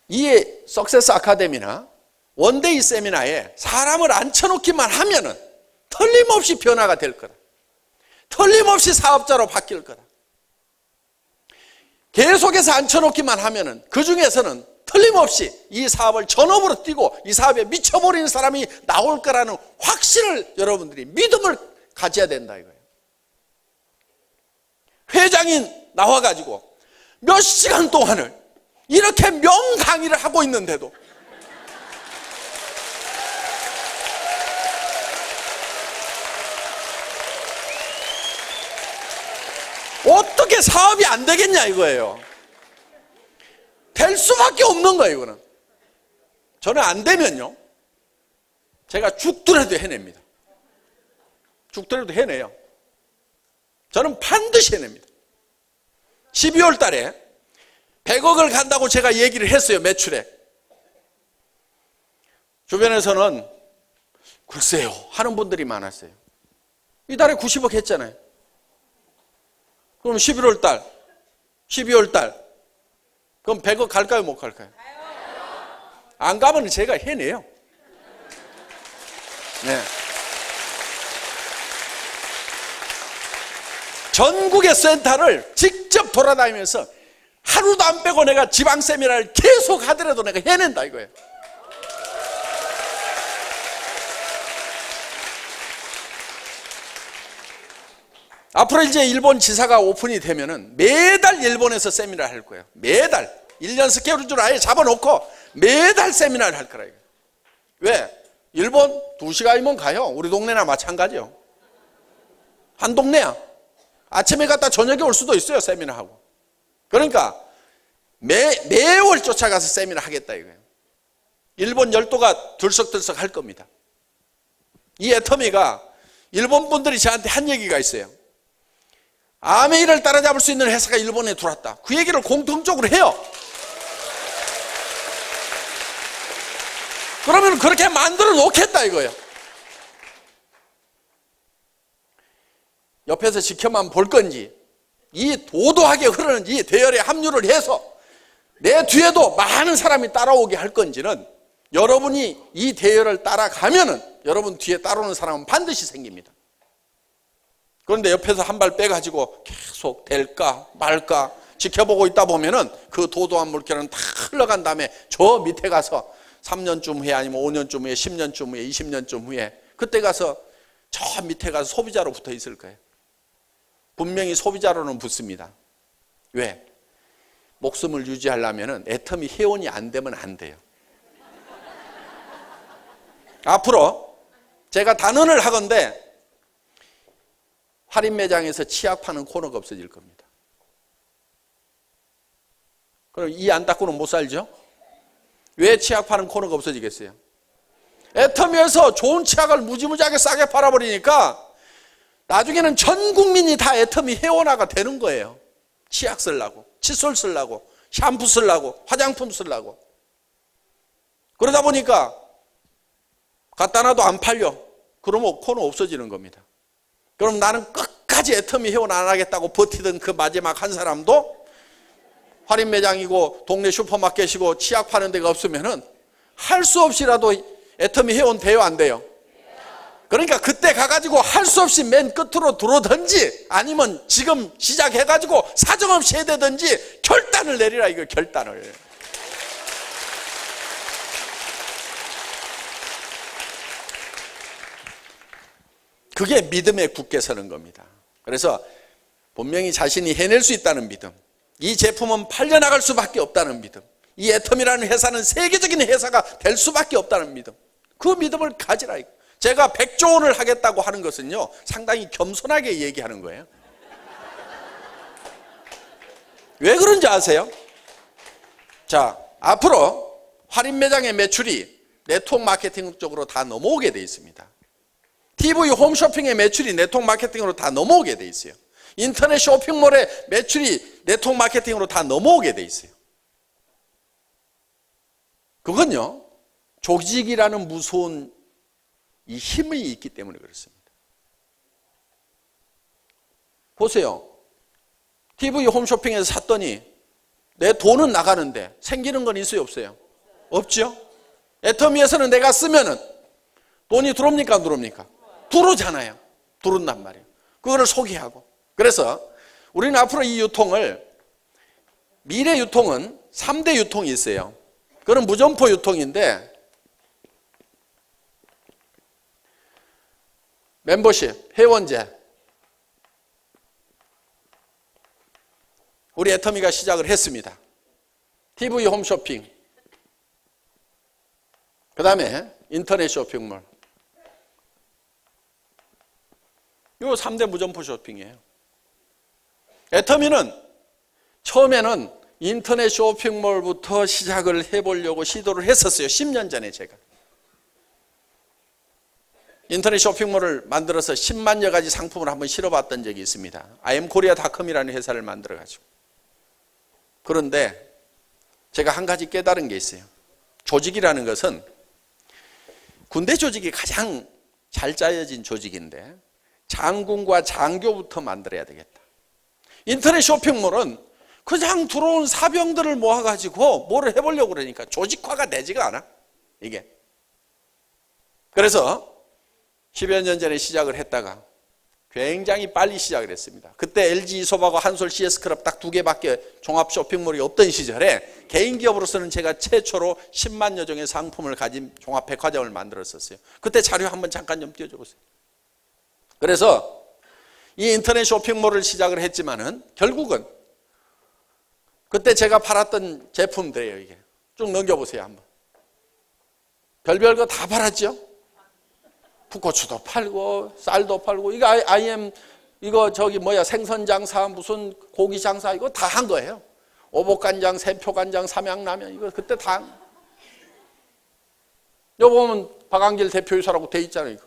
[SPEAKER 1] 이 석세스 아카데미나 원데이 세미나에 사람을 앉혀놓기만 하면은 틀림없이 변화가 될 거다, 틀림없이 사업자로 바뀔 거다. 계속해서 앉혀놓기만 하면은 그 중에서는 틀림없이 이 사업을 전업으로 뛰고 이 사업에 미쳐버리는 사람이 나올 거라는 확신을 여러분들이 믿음을 가져야 된다 이거예요. 회장이 나와가지고 몇 시간 동안을 이렇게 명강의를 하고 있는데도 어떻게 사업이 안 되겠냐 이거예요. 될 수밖에 없는 거예요. 이거는 저는 안 되면요 제가 죽더라도 해냅니다. 죽더라도 해내요. 저는 반드시 해냅니다. 12월 달에 100억을 간다고 제가 얘기를 했어요. 매출에. 주변에서는 글쎄요 하는 분들이 많았어요. 이달에 90억 했잖아요. 그럼 11월 달, 12월 달 그럼 100억 갈까요, 못 갈까요? 안 가면 제가 해내요. 네. 전국의 센터를 직접 돌아다니면서 하루도 안 빼고 내가 지방 세미나를 계속 하더라도 내가 해낸다 이거예요. 앞으로 이제 일본 지사가 오픈이 되면은 매달 일본에서 세미나를 할 거예요. 매달 1년 스케줄을 아예 잡아놓고 매달 세미나를 할 거라 이거예요. 왜? 일본 2시간이면 가요. 우리 동네나 마찬가지요. 한 동네야. 아침에 갔다 저녁에 올 수도 있어요. 세미나하고. 그러니까 매월 쫓아가서 세미나 하겠다 이거예요. 일본 열도가 들썩들썩 할 겁니다. 이 애터미가 일본 분들이 저한테 한 얘기가 있어요. 아메이를 따라잡을 수 있는 회사가 일본에 들어왔다. 그 얘기를 공통적으로 해요. 그러면 그렇게 만들어 놓겠다 이거예요. 옆에서 지켜만 볼 건지 이 도도하게 흐르는 이 대열에 합류를 해서 내 뒤에도 많은 사람이 따라오게 할 건지는 여러분이 이 대열을 따라가면은 여러분 뒤에 따라오는 사람은 반드시 생깁니다. 그런데 옆에서 한 발 빼가지고 계속 될까 말까 지켜보고 있다 보면은 그 도도한 물결은 다 흘러간 다음에 저 밑에 가서 3년쯤 후에 아니면 5년쯤 후에 10년쯤 후에 20년쯤 후에 그때 가서 저 밑에 가서 소비자로 붙어 있을 거예요. 분명히 소비자로는 붙습니다. 왜? 목숨을 유지하려면 애터미 회원이 안 되면 안 돼요. 앞으로 제가 단언을 하건대 할인 매장에서 치약 파는 코너가 없어질 겁니다. 그럼 이 안 닦고는 못 살죠? 왜 치약 파는 코너가 없어지겠어요? 애터미에서 좋은 치약을 무지무지하게 싸게 팔아버리니까 나중에는 전 국민이 다 애터미 회원화가 되는 거예요. 치약 쓰려고, 칫솔 쓰려고, 샴푸 쓰려고, 화장품 쓰려고. 그러다 보니까 갖다 놔도 안 팔려. 그러면 코너 없어지는 겁니다. 그럼 나는 끝까지 애터미 회원 안 하겠다고 버티던 그 마지막 한 사람도 할인 매장이고 동네 슈퍼마켓이고 치약 파는 데가 없으면은 할 수 없이라도 애터미 회원 돼요, 안 돼요? 그러니까 그때 가가지고 할 수 없이 맨 끝으로 들어오든지 아니면 지금 시작해가지고 사정없이 해야 되든지 결단을 내리라, 이거 결단을. 그게 믿음에 굳게 서는 겁니다. 그래서 분명히 자신이 해낼 수 있다는 믿음, 이 제품은 팔려나갈 수밖에 없다는 믿음, 이 애터미라는 회사는 세계적인 회사가 될 수밖에 없다는 믿음, 그 믿음을 가지라. 제가 100조 원을 하겠다고 하는 것은요 상당히 겸손하게 얘기하는 거예요. 왜 그런지 아세요? 자, 앞으로 할인 매장의 매출이 네트워크 마케팅 쪽으로 다 넘어오게 돼 있습니다. TV 홈쇼핑의 매출이 네트워크 마케팅으로 다 넘어오게 돼 있어요. 인터넷 쇼핑몰의 매출이 네트워크 마케팅으로 다 넘어오게 돼 있어요. 그건요 조직이라는 무서운 이 힘이 있기 때문에 그렇습니다. 보세요. TV 홈쇼핑에서 샀더니 내 돈은 나가는데 생기는 건 있어요, 없어요? 없죠. 애터미에서는 내가 쓰면은 돈이 들어옵니까, 안 들어옵니까? 들어오잖아요. 들어온단 말이에요. 그거를 소개하고. 그래서 우리는 앞으로 이 유통을, 미래 유통은 3대 유통이 있어요. 그건 무점포 유통인데, 멤버십, 회원제. 우리 애터미가 시작을 했습니다. TV 홈쇼핑, 그 다음에 인터넷 쇼핑몰. 요 3대 무점포 쇼핑이에요. 애터미는 처음에는 인터넷 쇼핑몰부터 시작을 해보려고 시도를 했었어요. 10년 전에 제가. 인터넷 쇼핑몰을 만들어서 10만여 가지 상품을 한번 실어봤던 적이 있습니다. IMKorea.com이라는 회사를 만들어가지고. 그런데 제가 한 가지 깨달은 게 있어요. 조직이라는 것은 군대 조직이 가장 잘 짜여진 조직인데 장군과 장교부터 만들어야 되겠다. 인터넷 쇼핑몰은 그냥 들어온 사병들을 모아가지고 뭐를 해보려고 그러니까 조직화가 되지가 않아, 이게. 그래서 10여 년 전에 시작을 했다가 굉장히 빨리 시작을 했습니다. 그때 LG 이솝하고 한솔 CS클럽 딱 2개밖에 종합 쇼핑몰이 없던 시절에 개인 기업으로서는 제가 최초로 10만여 종의 상품을 가진 종합 백화점을 만들었었어요. 그때 자료 한번 잠깐 좀 띄워줘 보세요. 그래서 이 인터넷 쇼핑몰을 시작을 했지만은 결국은 그때 제가 팔았던 제품들이에요. 이게 쭉 넘겨보세요 한번. 별별 거 다 팔았죠. 풋고추도 팔고 쌀도 팔고 이거 IM 이거 저기 뭐야 생선 장사 무슨 고기 장사 이거 다 한 거예요. 오복간장, 샘표간장, 삼양라면 이거 그때 다. 여기 보면 박한길 대표이사라고 돼 있잖아요.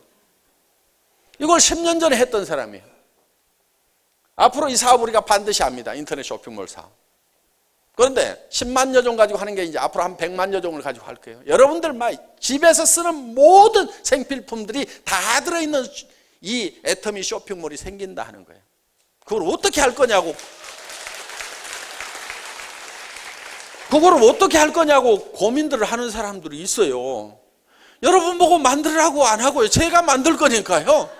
[SPEAKER 1] 이걸 10년 전에 했던 사람이에요. 앞으로 이 사업 우리가 반드시 합니다. 인터넷 쇼핑몰 사업. 그런데 10만여 종 가지고 하는 게 이제 앞으로 한 100만여 종을 가지고 할 거예요. 여러분들 막 집에서 쓰는 모든 생필품들이 다 들어있는 이 애터미 쇼핑몰이 생긴다 하는 거예요. 그걸 어떻게 할 거냐고. 그걸 어떻게 할 거냐고 고민들을 하는 사람들이 있어요. 여러분 보고 만들으라고 안 하고요. 제가 만들 거니까요.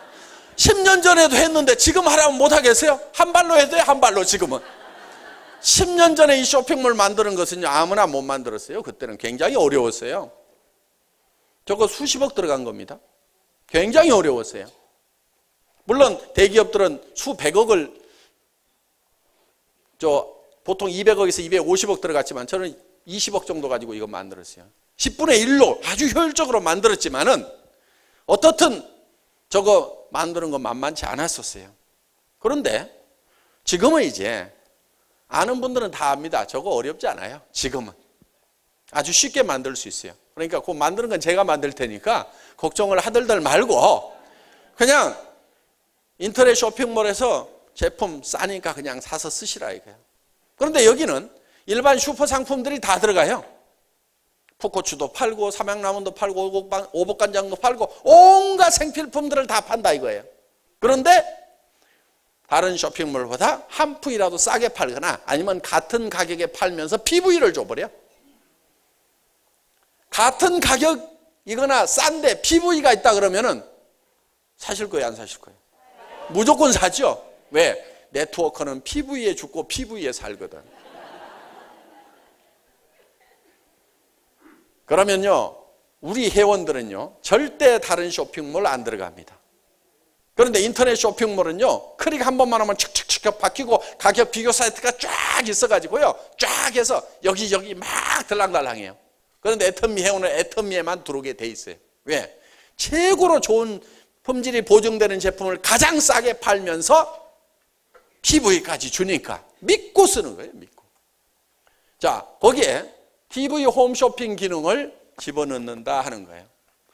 [SPEAKER 1] 10년 전에도 했는데 지금 하라면 못 하겠어요? 한 발로 해도 돼요, 한 발로 지금은. 10년 전에 이 쇼핑몰 만드는 것은요, 아무나 못 만들었어요. 그때는 굉장히 어려웠어요. 저거 수십억 들어간 겁니다. 굉장히 어려웠어요. 물론 대기업들은 수백억을, 보통 200억에서 250억 들어갔지만 저는 20억 정도 가지고 이거 만들었어요. 10분의 1로 아주 효율적으로 만들었지만은 어떻든 저거 만드는 건 만만치 않았었어요. 그런데 지금은 이제 아는 분들은 다 압니다. 저거 어렵지 않아요. 지금은 아주 쉽게 만들 수 있어요. 그러니까 그 만드는 건 제가 만들 테니까 걱정을 하들들 말고 그냥 인터넷 쇼핑몰에서 제품 싸니까 그냥 사서 쓰시라 이거예요. 그런데 여기는 일반 슈퍼 상품들이 다 들어가요. 풋고추도 팔고 삼양라면도 팔고 오복간장도 팔고 온갖 생필품들을 다 판다 이거예요. 그런데 다른 쇼핑몰보다 한 푼이라도 싸게 팔거나 아니면 같은 가격에 팔면서 PV를 줘버려. 같은 가격이거나 싼데 PV가 있다 그러면은 사실 거예요, 안 사실 거예요? 무조건 사죠. 왜? 네트워크는 PV에 죽고 PV에 살거든. 그러면요, 우리 회원들은요 절대 다른 쇼핑몰 안 들어갑니다. 그런데 인터넷 쇼핑몰은요 클릭 한 번만 하면 칙칙칙 바뀌고 가격 비교 사이트가 쫙 있어가지고요 쫙 해서 여기 막 들락달락해요. 그런데 애터미 회원은 애터미에만 들어오게 돼 있어요. 왜? 최고로 좋은 품질이 보증되는 제품을 가장 싸게 팔면서 PV까지 주니까 믿고 쓰는 거예요. 믿고. 자, 거기에 TV 홈쇼핑 기능을 집어넣는다 하는 거예요.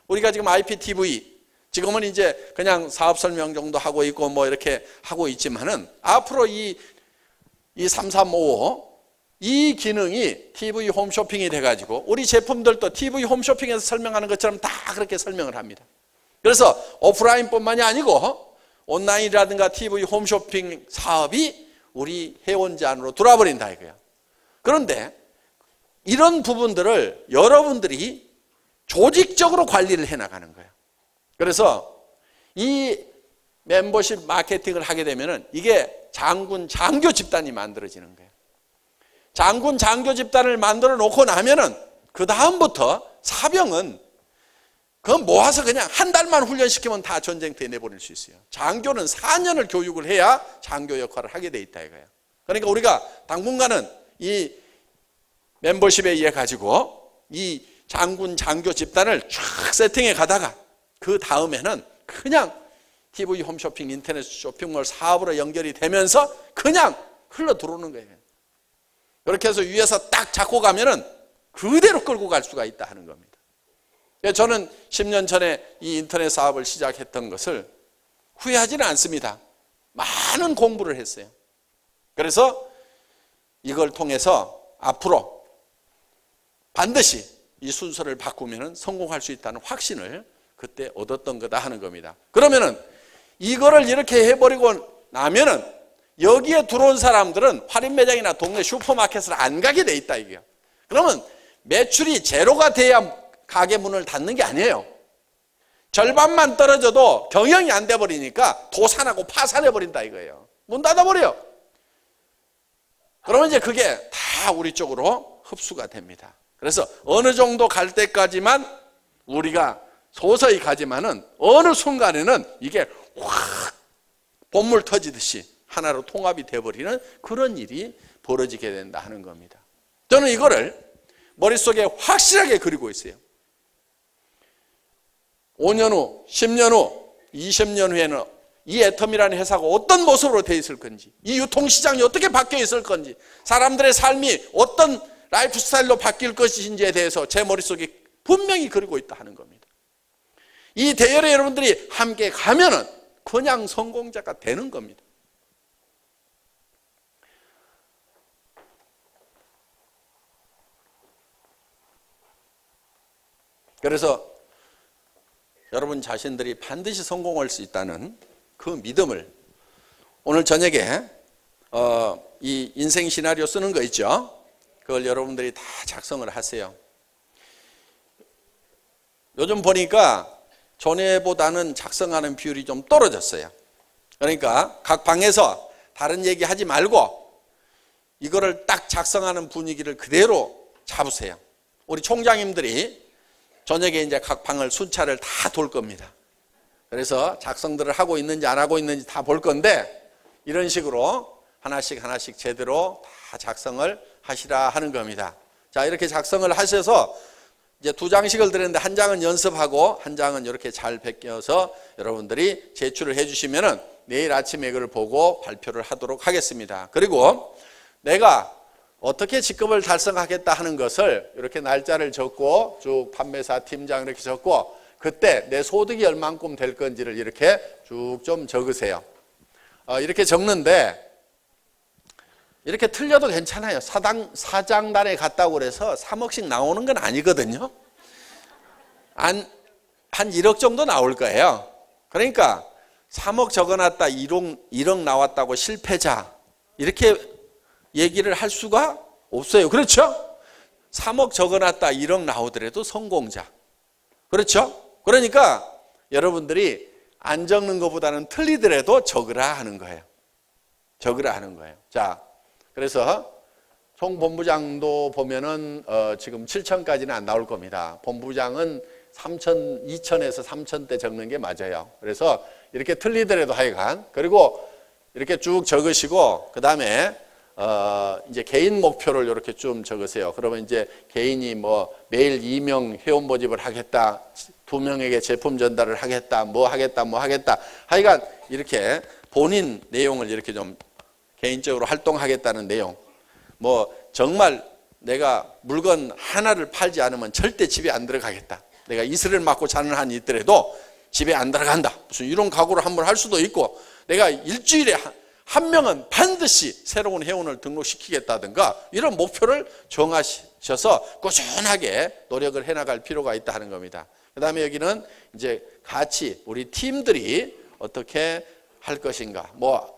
[SPEAKER 1] 우리가 지금 IPTV 지금은 이제 그냥 사업 설명 정도 하고 있고 뭐 이렇게 하고 있지만은 앞으로 이 3355 이 기능이 TV 홈쇼핑이 돼가지고 우리 제품들도 TV 홈쇼핑에서 설명하는 것처럼 다 그렇게 설명을 합니다. 그래서 오프라인뿐만이 아니고 온라인이라든가 TV 홈쇼핑 사업이 우리 회원제 안으로 들어와 버린다 이거예요. 그런데 이런 부분들을 여러분들이 조직적으로 관리를 해나가는 거예요. 그래서 이 멤버십 마케팅을 하게 되면은 이게 장군 장교 집단이 만들어지는 거예요. 장군 장교 집단을 만들어 놓고 나면은 그 다음부터 사병은 그건 모아서 그냥 한 달만 훈련시키면 다 전쟁터에 내보낼 수 있어요. 장교는 4년을 교육을 해야 장교 역할을 하게 돼 있다 이거예요. 그러니까 우리가 당분간은 이 멤버십에 의해 가지고 이 장군 장교 집단을 쫙 세팅해 가다가 그 다음에는 그냥 TV 홈쇼핑 인터넷 쇼핑몰 사업으로 연결이 되면서 그냥 흘러 들어오는 거예요. 그렇게 해서 위에서 딱 잡고 가면은 그대로 끌고 갈 수가 있다 하는 겁니다. 저는 10년 전에 이 인터넷 사업을 시작했던 것을 후회하지는 않습니다. 많은 공부를 했어요. 그래서 이걸 통해서 앞으로 반드시 이 순서를 바꾸면 성공할 수 있다는 확신을 그때 얻었던 거다 하는 겁니다. 그러면은 이거를 이렇게 해버리고 나면은 여기에 들어온 사람들은 할인 매장이나 동네 슈퍼마켓을 안 가게 돼 있다 이게요. 그러면 매출이 제로가 돼야 가게 문을 닫는 게 아니에요. 절반만 떨어져도 경영이 안 돼 버리니까 도산하고 파산해 버린다 이거예요. 문 닫아 버려요. 그러면 이제 그게 다 우리 쪽으로 흡수가 됩니다. 그래서 어느 정도 갈 때까지만 우리가 서서히 가지만은 어느 순간에는 이게 확 본물 터지듯이 하나로 통합이 돼버리는 그런 일이 벌어지게 된다 하는 겁니다. 저는 이거를 머릿속에 확실하게 그리고 있어요. 5년 후, 10년 후, 20년 후에는 이 애텀이라는 회사가 어떤 모습으로 돼 있을 건지, 이 유통시장이 어떻게 바뀌어 있을 건지, 사람들의 삶이 어떤 라이프 스타일로 바뀔 것인지에 대해서 제 머릿속에 분명히 그리고 있다 하는 겁니다. 이 대열에 여러분들이 함께 가면은 그냥 성공자가 되는 겁니다. 그래서 여러분 자신들이 반드시 성공할 수 있다는 그 믿음을 오늘 저녁에 이 인생 시나리오 쓰는 거 있죠? 그걸 여러분들이 다 작성을 하세요. 요즘 보니까 전에보다는 작성하는 비율이 좀 떨어졌어요. 그러니까 각 방에서 다른 얘기 하지 말고 이거를 딱 작성하는 분위기를 그대로 잡으세요. 우리 총장님들이 저녁에 이제 각 방을 순찰을 다 돌 겁니다. 그래서 작성들을 하고 있는지 안 하고 있는지 다 볼 건데 이런 식으로 하나씩 제대로 다 작성을 하시라 하는 겁니다. 자, 이렇게 작성을 하셔서 이제 2장씩을 드렸는데 한 장은 연습하고 한 장은 이렇게 잘 베껴서 여러분들이 제출을 해주시면은 내일 아침에 이걸 보고 발표를 하도록 하겠습니다. 그리고 내가 어떻게 직급을 달성하겠다 하는 것을 이렇게 날짜를 적고 쭉 판매사 팀장 이렇게 적고 그때 내 소득이 얼만큼 될 건지를 이렇게 쭉 좀 적으세요. 이렇게 적는데 이렇게 틀려도 괜찮아요. 사장단에 갔다고 그래서 3억씩 나오는 건 아니거든요. 한 1억 정도 나올 거예요. 그러니까 3억 적어놨다 1억 나왔다고 실패자 이렇게 얘기를 할 수가 없어요. 그렇죠? 3억 적어놨다 1억 나오더라도 성공자. 그렇죠? 그러니까 여러분들이 안 적는 것보다는 틀리더라도 적으라 하는 거예요. 적으라 하는 거예요. 자, 그래서 총 본부장도 보면은 지금 7천까지는 안 나올 겁니다. 본부장은 3천, 2천에서 3천대 적는 게 맞아요. 그래서 이렇게 틀리더라도 하여간 그리고 이렇게 쭉 적으시고 그 다음에 이제 개인 목표를 이렇게 좀 적으세요. 그러면 이제 개인이 뭐 매일 2명 회원 모집을 하겠다, 2명에게 제품 전달을 하겠다, 뭐 하겠다. 하여간 이렇게 본인 내용을 이렇게 좀 개인적으로 활동하겠다는 내용. 뭐 정말 내가 물건 하나를 팔지 않으면 절대 집에 안 들어가겠다. 내가 이슬을 맞고 자는 한이 있더라도 집에 안 들어간다. 무슨 이런 각오를 한번 할 수도 있고 내가 일주일에 한 명은 반드시 새로운 회원을 등록시키겠다든가 이런 목표를 정하셔서 꾸준하게 노력을 해나갈 필요가 있다 하는 겁니다. 그 다음에 여기는 이제 같이 우리 팀들이 어떻게 할 것인가. 뭐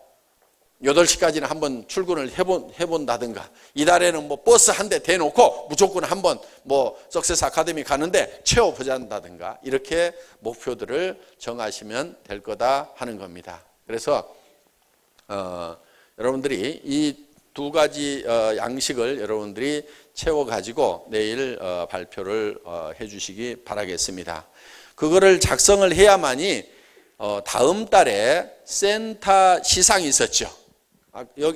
[SPEAKER 1] 8시까지는 한번 출근을 해본다든가 이달에는 뭐 버스 한 대 대놓고 무조건 한번 뭐 석세스 아카데미 가는데 채워보자다든가 이렇게 목표들을 정하시면 될 거다 하는 겁니다. 그래서 여러분들이 이 2가지 양식을 여러분들이 채워가지고 내일 발표를 해주시기 바라겠습니다. 그거를 작성을 해야만이 다음 달에 센터 시상이 있었죠.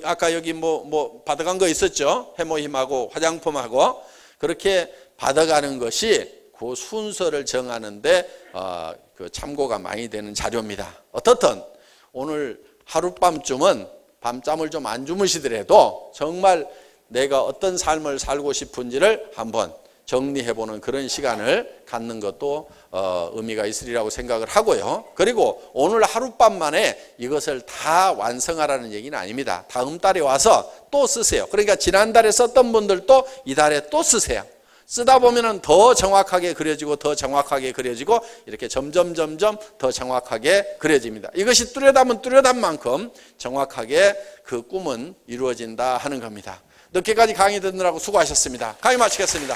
[SPEAKER 1] 아까 여기 뭐 받아간 거 있었죠. 해모힘하고 화장품하고 그렇게 받아가는 것이 그 순서를 정하는데 그 참고가 많이 되는 자료입니다. 어떻든 오늘 하룻밤쯤은 밤잠을 좀 안 주무시더라도 정말 내가 어떤 삶을 살고 싶은지를 한번 정리해보는 그런 시간을 갖는 것도 의미가 있으리라고 생각을 하고요. 그리고 오늘 하룻밤 만에 이것을 다 완성하라는 얘기는 아닙니다. 다음 달에 와서 또 쓰세요. 그러니까 지난달에 썼던 분들도 이달에 또 쓰세요. 쓰다 보면은 더 정확하게 그려지고 더 정확하게 그려지고 이렇게 점점 더 정확하게 그려집니다. 이것이 뚜렷하면 뚜렷한 만큼 정확하게 그 꿈은 이루어진다 하는 겁니다. 늦게까지 강의 듣느라고 수고하셨습니다. 강의 마치겠습니다.